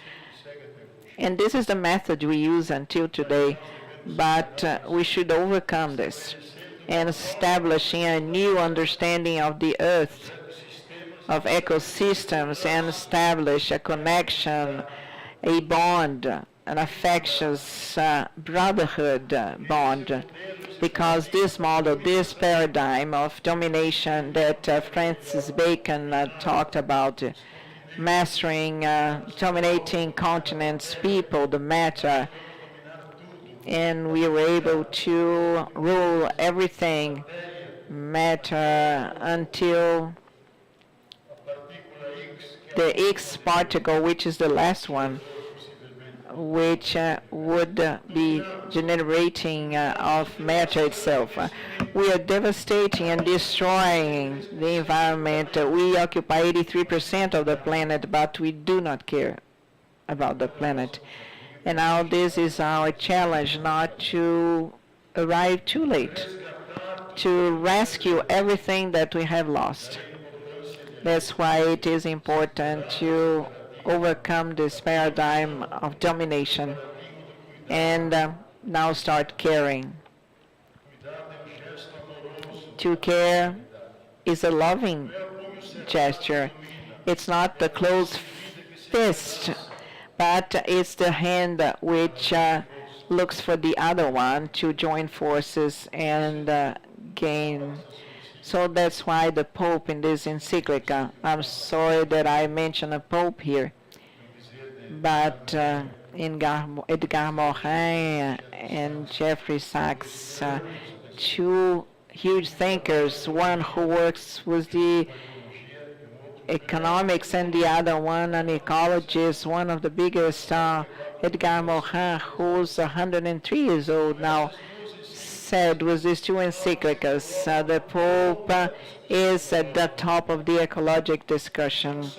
A: And this is the method we use until today, but we should overcome this and establishing a new understanding of the earth, of ecosystems, and establish a connection, a bond an affectious brotherhood bond, because this model, this paradigm of domination that Francis Bacon talked about, mastering, dominating continents, people, the matter, and we were able to rule everything, matter, until the X particle, which is the last one, which would be generating of matter itself. We are devastating and destroying the environment. We occupy 83% of the planet, but we do not care about the planet. And now this is our challenge, not to arrive too late, to rescue everything that we have lost. That's why it is important to overcome this paradigm of domination and now start caring. To care is a loving gesture. It's not the closed fist, but it's the hand which looks for the other one to join forces and gain. So that's why the Pope in this encyclica, I'm sorry that I mentioned a Pope here, but Edgar Morin and Jeffrey Sachs, two huge thinkers, one who works with the economics and the other one an ecologist, one of the biggest, Edgar Morin, who's 103 years old now, said with these two encyclicas, the Pope is at the top of the ecologic discussion,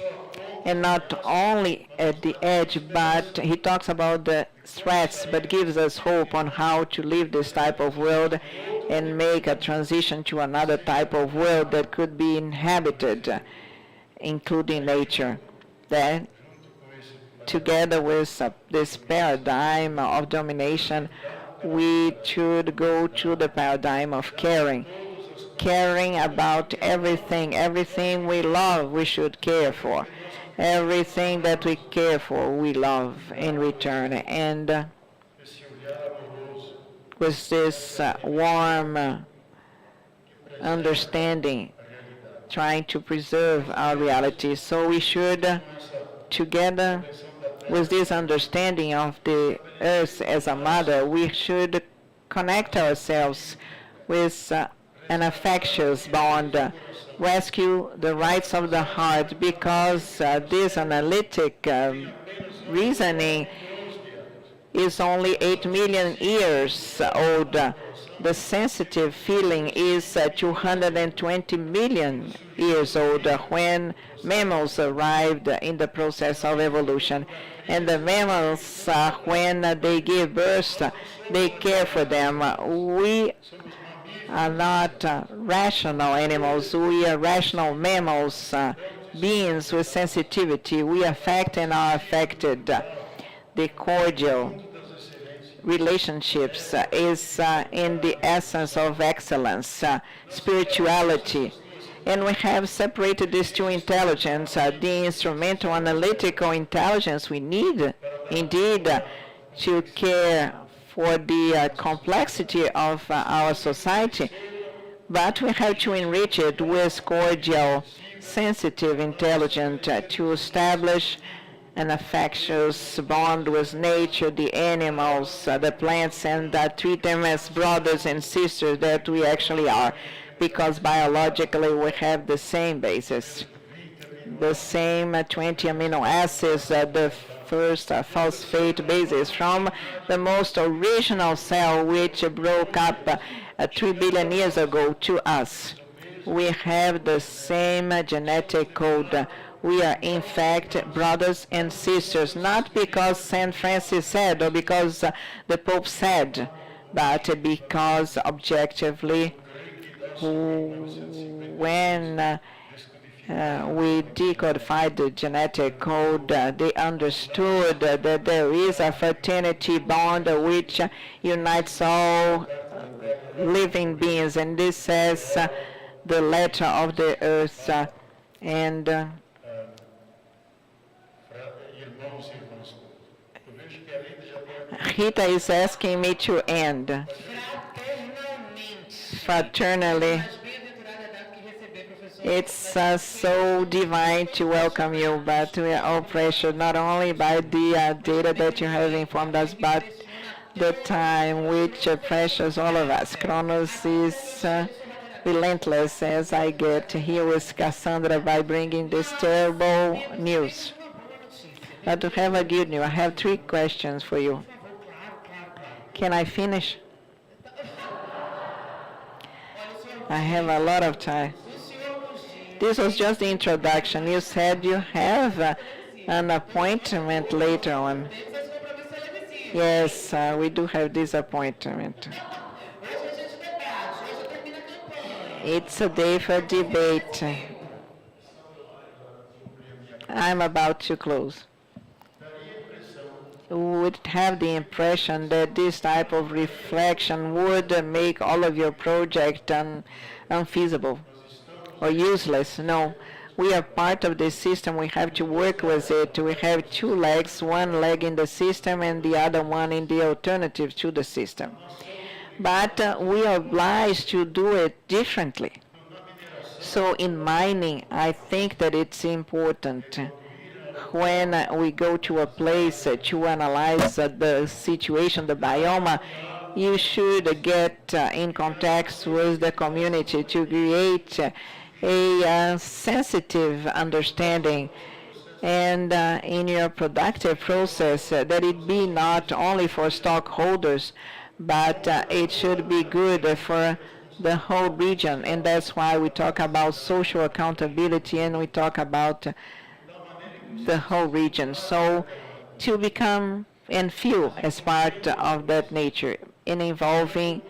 A: and not only at the edge, but he talks about the threats, but gives us hope on how to live this type of world and make a transition to another type of world that could be inhabited, including nature. That, together with this paradigm of domination, we should go to the paradigm of caring. Caring about everything. Everything we love, we should care for. Everything that we care for, we love in return. And with this warm understanding, trying to preserve our reality. So we should, together with this understanding of the earth as a mother, we should connect ourselves with an affectious bond, rescue the rights of the heart, because this analytic reasoning is only 8 million years old. The sensitive feeling is 220 million years old when mammals arrived in the process of evolution. And the mammals, when they give birth, they care for them. We are not rational animals. We are rational mammals, beings with sensitivity. We affect and are affected. The cordial relationships is in the essence of excellence, spirituality. And we have separated these two intelligence, the instrumental analytical intelligence we need, indeed, to care for the complexity of our society, but we have to enrich it with cordial, sensitive intelligence to establish an affectious bond with nature, the animals, the plants, and treat them as brothers and sisters that we actually are, because biologically we have the same basis, the same 20 amino acids, the first phosphate basis from the most original cell which broke up 3 billion years ago to us. We have the same genetic code. We are in fact brothers and sisters, not because St. Francis said or because the Pope said, but because objectively when we decodified the genetic code, they understood that there is a fraternity bond which unites all living beings, and this says the letter of the earth. And Rita is asking me to end fraternally. It's so divine to welcome you, but we are all pressured not only by the data that you have informed us, but the time which pressures all of us. Kronos is relentless as I get here with Cassandra by bringing this terrible news. But to have a good news, I have 3 questions for you. Can I finish? I have a lot of time. This was just the introduction. You said you have an appointment later on. Yes, we do have this appointment. It's a day for debate. I'm about to close. Would have the impression that this type of reflection would make all of your project unfeasible or useless. No, we are part of the system. We have to work with it. We have 2 legs, one leg in the system and the other one in the alternative to the system. But we are obliged to do it differently. So in mining, I think that it's important when we go to a place to analyze the situation, the biome, you should get in contact with the community to create a sensitive understanding, and in your productive process that it be not only for stockholders, but it should be good for the whole region. And that's why we talk about social accountability and we talk about the whole region. So to become and feel as part of that nature in involving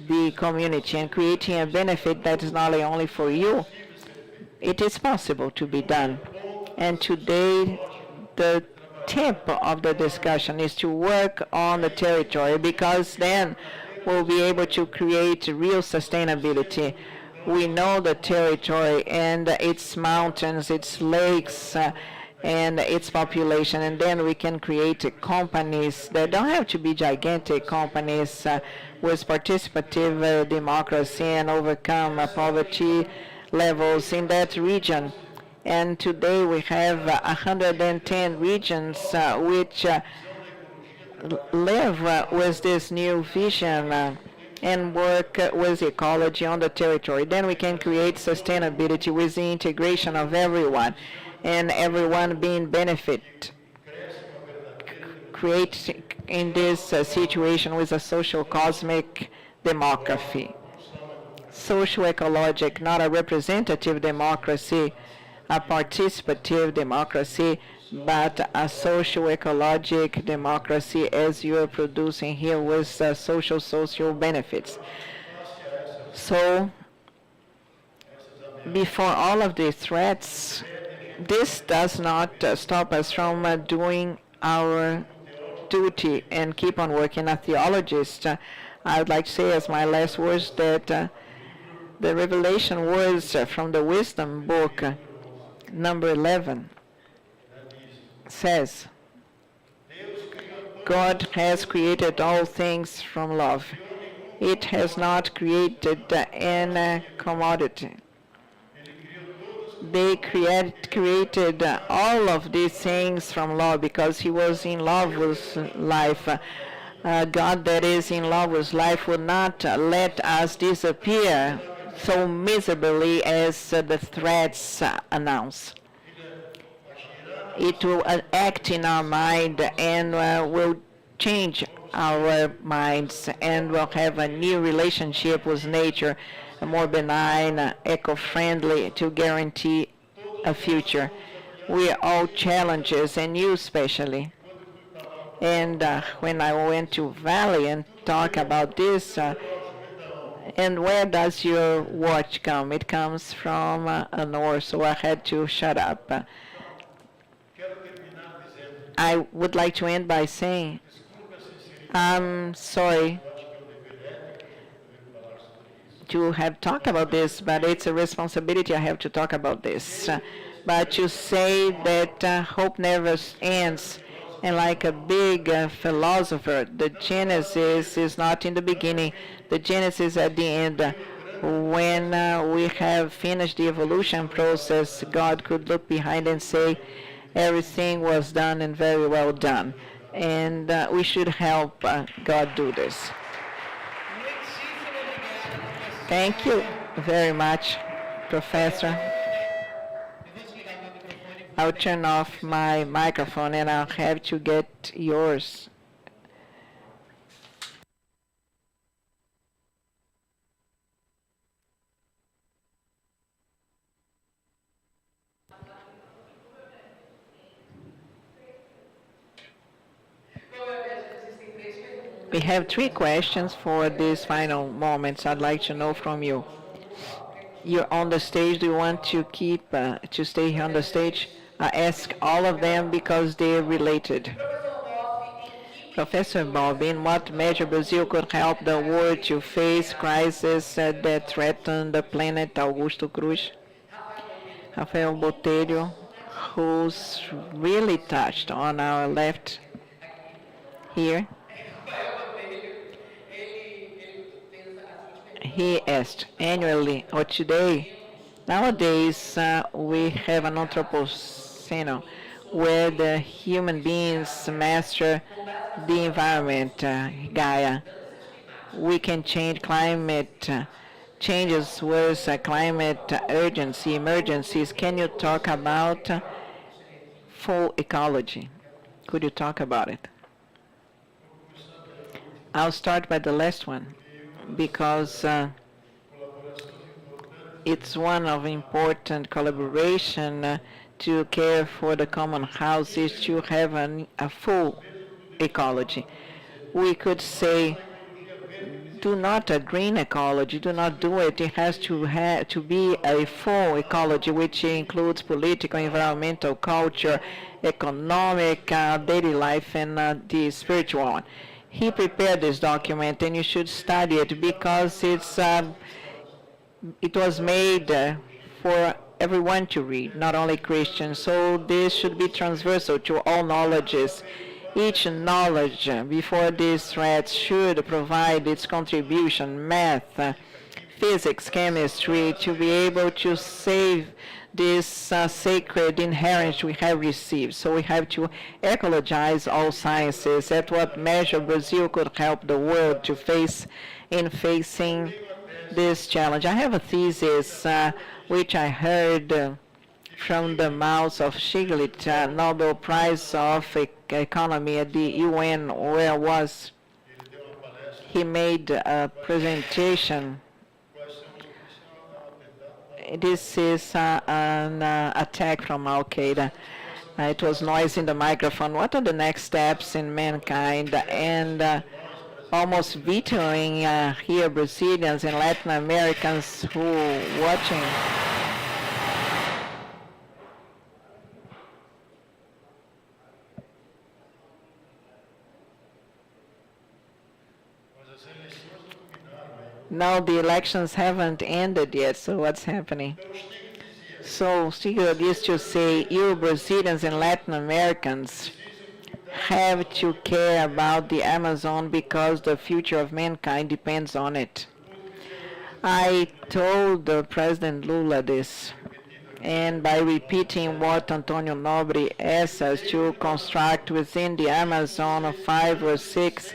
A: the community and creating a benefit that is not only for you, it is possible to be done. And today the tip of the discussion is to work on the territory, because then we'll be able to create real sustainability. We know the territory and its mountains, its lakes, and its population, and then we can create companies that don't have to be gigantic companies with participative democracy and overcome poverty levels in that region. And today we have 110 regions which live with this new vision and work with ecology on the territory. Then we can create sustainability with the integration of everyone and everyone being benefit. Create in this situation with a social cosmic democracy. Social ecologic, not a representative democracy, a participative democracy, but a social ecologic democracy as you are producing here with social benefits. So before all of these threats, this does not stop us from doing our duty and keep on working. A theologist, I would like to say as my last words that the revelation words from the wisdom book, number 11, says, God has created all things from love. It has not created an commodity. They created all of these things from love because he was in love with life. God that is in love with life will not let us disappear so miserably as the threats announce. It will act in our mind and will change our minds, and we'll have a new relationship with nature, more benign, eco-friendly, to guarantee a future. We are all challenges, and you especially. And when I went to Valley and talk about this, and where does your watch come? It comes from north, so I had to shut up. I would like to end by saying, I'm sorry to have talked about this, but it's a responsibility I have to talk about this. But you say that hope never ends, And like a big philosopher, the Genesis is not in the beginning. The Genesis at the end. When we have finished the evolution process, God could look behind and say, everything was done and very well done. And we should help God do this. Thank you very much, Professor. I'll turn off my microphone and I'll have to get yours. We have 3 questions for these final moments. I'd like to know from you. You're on the stage. Do you want to keep to stay here on the stage? I ask all of them because they're related. Professor Bob, in what measure Brazil could help the world to face crises that threaten the planet? Augusto Cruz. Rafael Botelho, who's really touched on our left here. He asked annually or today. Nowadays, we have an anthropocene where the human beings master the environment, Gaia. We can change climate changes with climate urgency, emergencies. Can you talk about full ecology? Could you talk about it? I'll start by the last one because it's one of important collaboration to care for the common house is to have a full ecology. We could say, do not a green ecology, do not do it. It has to be a full ecology, which includes political, environmental, culture, economic, daily life, and the spiritual one. He prepared this document, and you should study it because it was made for everyone to read, not only Christians. So this should be transversal to all knowledges. Each knowledge before these threats should provide its contribution, math, physics, chemistry, to be able to save this sacred inheritance we have received. So we have to ecologize all sciences. At what measure Brazil could help the world to facing this challenge? I have a thesis which I heard from the mouth of Stiglitz, Nobel Prize of Economy at the UN, where was he made a presentation. This is an attack from Al Qaeda. It was noise in the microphone. What are the next steps in mankind? And almost vetoing here Brazilians and Latin Americans who watching. No, the elections haven't ended yet, so what's happening? So Stiglitz used to say, you Brazilians and Latin Americans have to care about the Amazon because the future of mankind depends on it. I told President Lula this, and by repeating what Antonio Nobre asked us to construct within the Amazon 5 or 6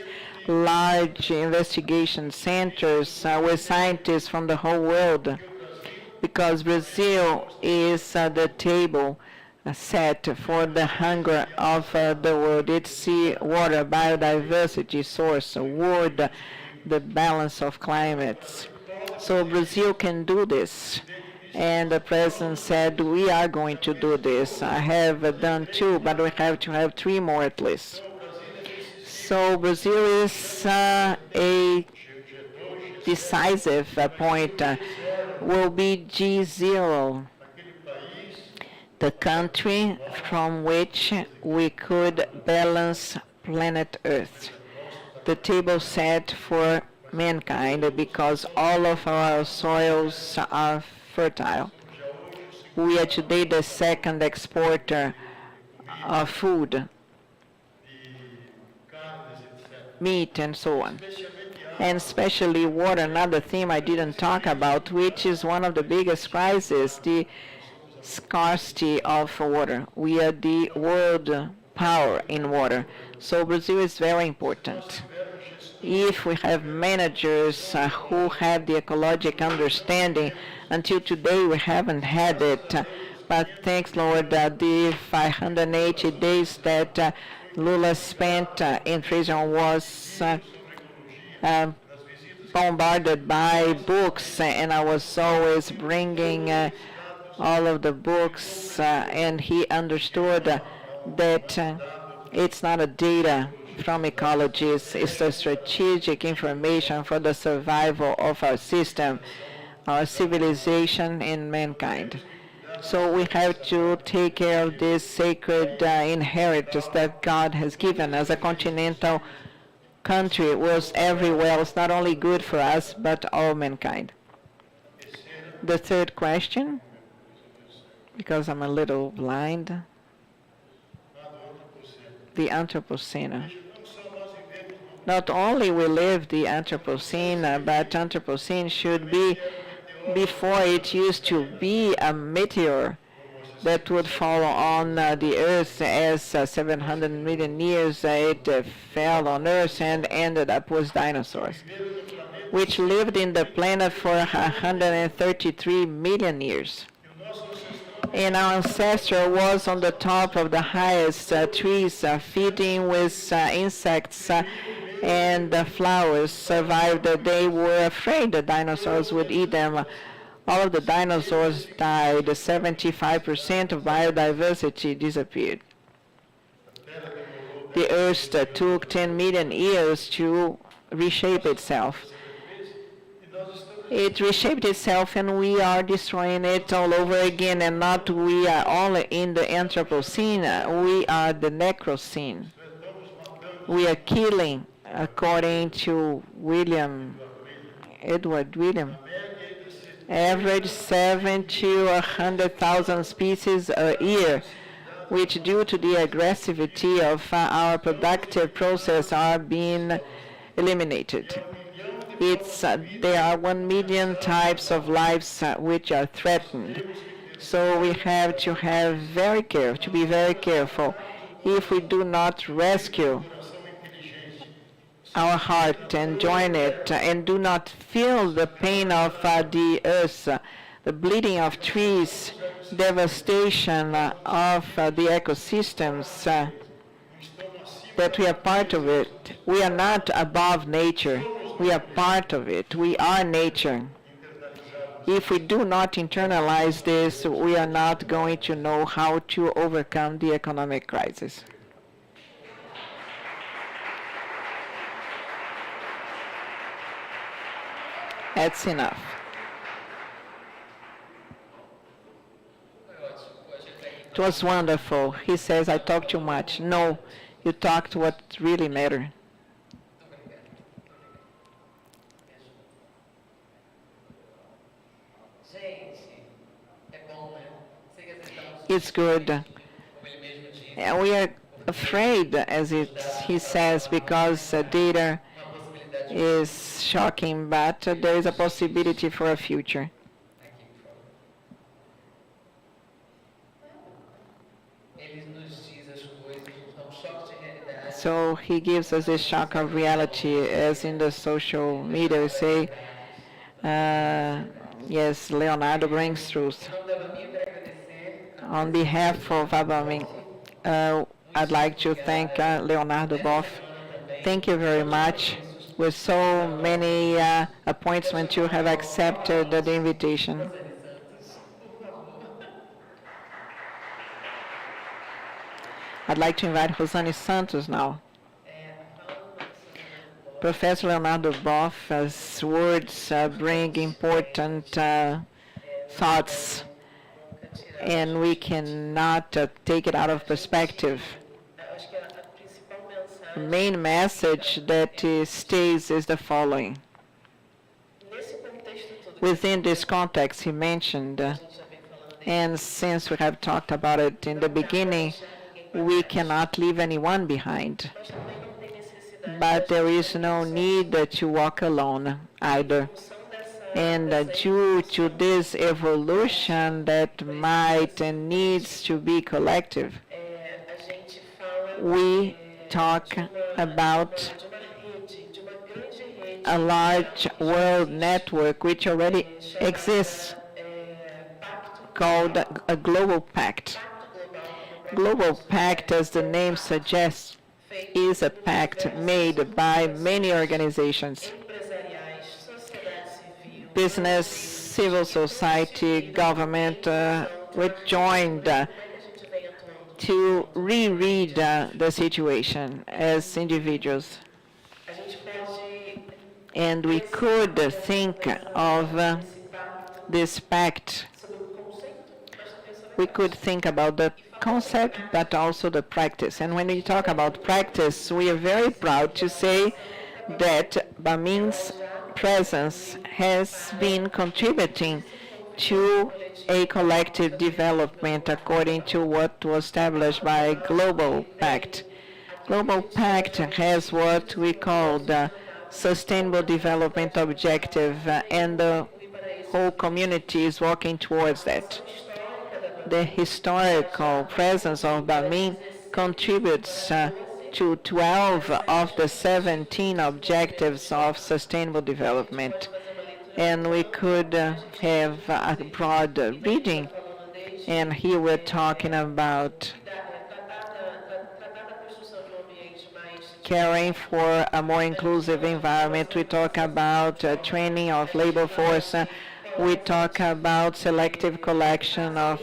A: large investigation centers with scientists from the whole world, because Brazil is the table set for the hunger of the world. It's sea, water, biodiversity, source, wood, the balance of climates. So Brazil can do this. And the president said, we are going to do this. I have done 2, but we have to have 3 more at least. So Brazil is a decisive point, will be G0, the country from which we could balance planet Earth. The table set for mankind because all of our soils are fertile. We are today the 2nd exporter of food. meat, and so on. And especially water, another theme I didn't talk about, which is one of the biggest crises, the scarcity of water. We are the world power in water, so Brazil is very important. If we have managers who have the ecologic understanding, until today we haven't had it, but thanks Lord, the 580 days that Lula spent in prison was uh, bombarded by books, and I was always bringing all of the books, and he understood that it's not a data from ecologists, it's the strategic information for the survival of our system, our civilization, and mankind. So we have to take care of this sacred inheritance that God has given as a continental country, was every well is not only good for us, but all mankind. The third question, because I'm a little blind, the Anthropocene. Not only we live the Anthropocene, but Anthropocene should be before it used to be a meteor that would fall on the Earth as 700 million years it fell on Earth and ended up with dinosaurs, which lived in the planet for 133 million years. And our ancestor was on the top of the highest trees, feeding with insects and flowers, survived. They were afraid the dinosaurs would eat them. All of the dinosaurs died. 75% of biodiversity disappeared. The Earth took 10 million years to reshape itself. It reshaped itself, and we are destroying it all over again. And not we are only in the Anthropocene, we are the Necrocene. We are killing, according to Edward William, average 7 to 100,000 species a year, which due to the aggressivity of our productive process are being eliminated. There are 1 million types of lives which are threatened. So we have to be very careful. If we do not rescue our heart and join it and do not feel the pain of the earth, the bleeding of trees, devastation of the ecosystems, that we are part of it. We are not above nature. We are part of it. We are nature. If we do not internalize this, we are not going to know how to overcome the economic crisis. That's enough. It was wonderful. He says, I talk too much. No, you talked what really mattered. It's good. And we are afraid, as he says, because data is shocking, but there is a possibility for a future. So he gives us a shock of reality, as in the social media we say, yes, Leonardo brings truth. On behalf of Bamin, I'd like to thank Leonardo Boff. Thank you very much. With so many appointments, you have accepted the invitation. I'd like to invite Rosane Santos now. Professor Leonardo Boff's words bring important thoughts, and we cannot take it out of perspective. The main message that stays is the following. Within this context, he mentioned, and since we have talked about it in the beginning, we cannot leave anyone behind. but there is no need to walk alone either. And due to this evolution that might and needs to be collective, we talk about a large world network which already exists called a global pact. Global pact, as the name suggests, is a pact made by many organizations, business, civil society, government, which joined to reread the situation as individuals. And we could think of this pact. We could think about the concept, but also the practice. And when we talk about practice, we are very proud to say that Bamin's presence has been contributing to a collective development according to what was established by Global Pact. Global Pact has what we call the Sustainable Development Objective, and the whole community is working towards that. The historical presence of Bamin contributes to 12 of the 17 objectives of sustainable development. And we could have a broad reading. And here we're talking about caring for a more inclusive environment. We talk about training of labor force. We talk about selective collection of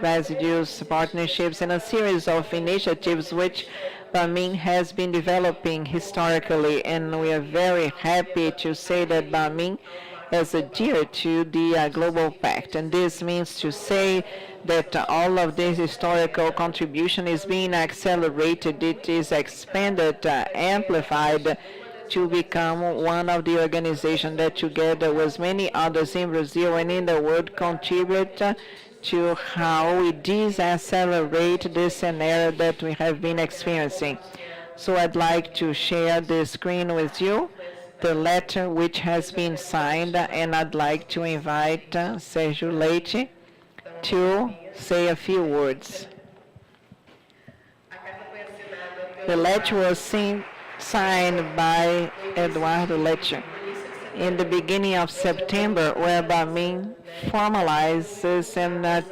A: residues, partnerships, and a series of initiatives which Bamin has been developing historically, and we are very happy to say that Bamin has adhered to the Global Pact. And this means to say that all of this historical contribution is being accelerated, it is expanded, amplified, to become one of the organizations that together with many others in Brazil and in the world contribute to how we decelerate this scenario that we have been experiencing. So I'd like to share the screen with you, the letter which has been signed, and I'd like to invite Sérgio Leite to say a few words. The letter was signed by Eduardo Leite in the beginning of September, where Bamin formalizes and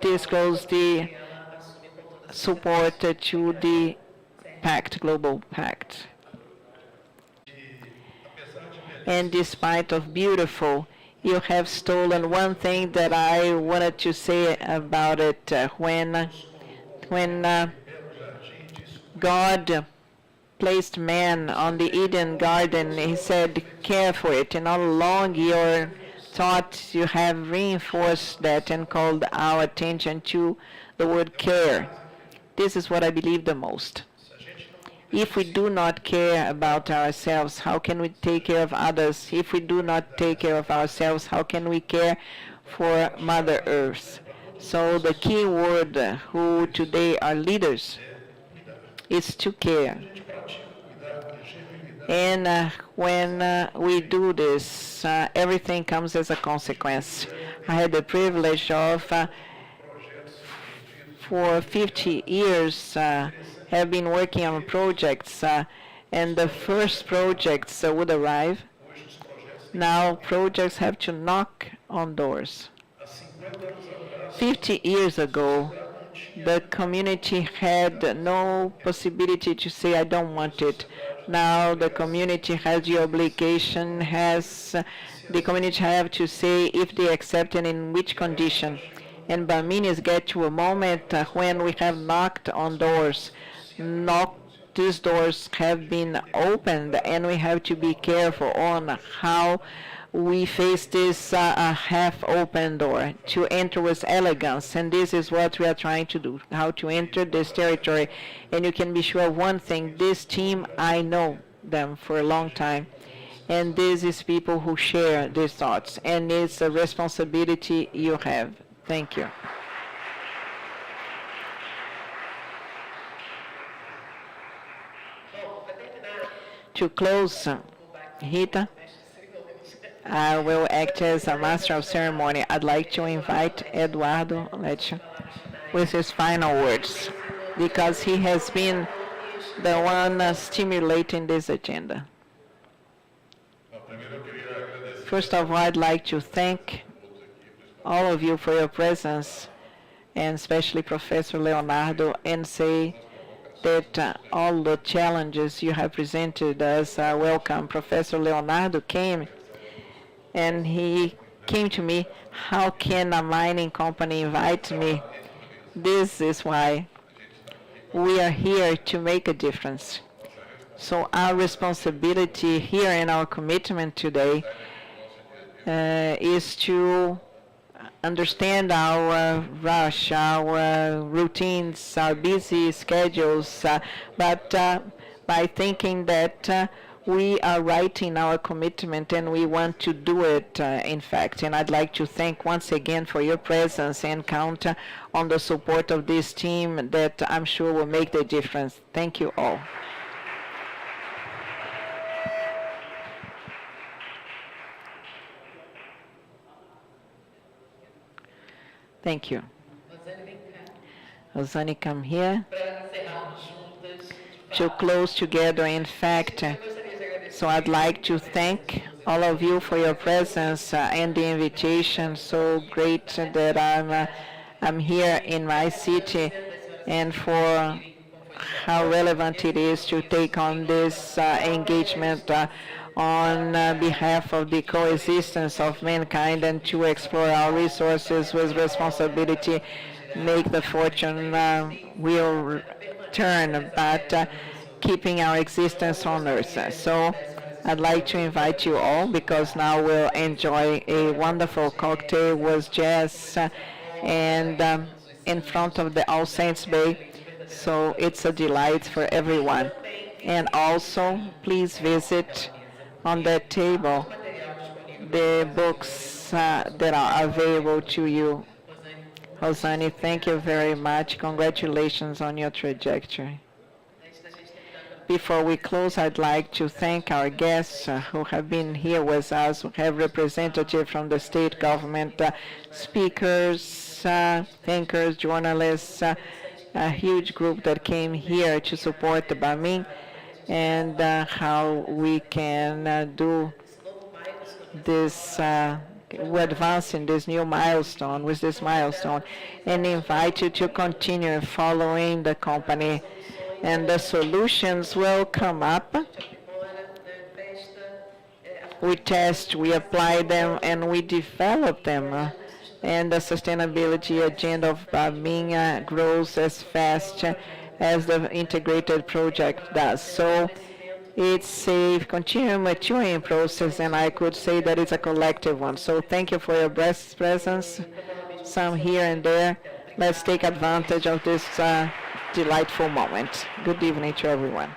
A: discloses the support to the Pact, Global Pact. And despite of beautiful, you have stolen one thing that I wanted to say about it. When God placed man on the Eden garden, he said, care for it. And all along your thoughts, you have reinforced that and called our attention to the word care. This is what I believe the most. If we do not care about ourselves, how can we take care of others? If we do not take care of ourselves, how can we care for Mother Earth? So the key word who today are leaders is to care. And when we do this, everything comes as a consequence. I had the privilege of, for 50 years, have been working on projects, and the first projects would arrive. Now projects have to knock on doors. 50 years ago, the community had no possibility to say, I don't want it. Now the community has the obligation, the community have to say if they accept and in which condition. And Bamin is get to a moment when we have knocked on doors. These doors have been opened, and we have to be careful on how we face this half-open door to enter with elegance. And this is what we are trying to do, how to enter this territory. And you can be sure of one thing, this team, I know them for a long time. And this is people who share these thoughts. And it's a responsibility you have. Thank you. To close, Rita, I will act as a master of ceremony. I'd like to invite Eduardo Lecce with his final words because he has been the one stimulating this agenda. First of all, I'd like to thank all of you for your presence, and especially Professor Leonardo, and say that all the challenges you have presented us are welcome. Professor Leonardo came and he came to me, how can a mining company invite me? This is why we are here to make a difference. So our responsibility here and our commitment today is to understand our rush, our routines, our busy schedules, but by thinking that we are right in our commitment and we want to do it, in fact. And I'd like to thank once again for your presence and count on the support of this team that I'm sure will make the difference. Thank you all. Thank you. Rosane, come here to close together, in fact. So I'd like to thank all of you for your presence and the invitation. So great that I'm here in my city, and for how relevant it is to take on this engagement on behalf of the coexistence of mankind and to explore our resources with responsibility, make the fortune will turn, but keeping our existence on earth. So I'd like to invite you all, because now we'll enjoy a wonderful cocktail with jazz and in front of the All Saints Bay. So it's a delight for everyone. And also, please visit on that table the books that are available to you. Rosane, thank you very much. Congratulations on your trajectory. Before we close, I'd like to thank our guests who have been here with us. We have representatives from the state government, speakers, thinkers, journalists, a huge group that came here to support the Bamin and how we can do this, we're advancing this new milestone, with this milestone, and invite you to continue following the company, and the solutions will come up. We test, we apply them, and we develop them. And the sustainability agenda of Bamin grows as fast as the integrated project does. So it's a continuous maturing process, and I could say that it's a collective one. So thank you for your presence, some here and there. Let's take advantage of this delightful moment. Good evening to everyone.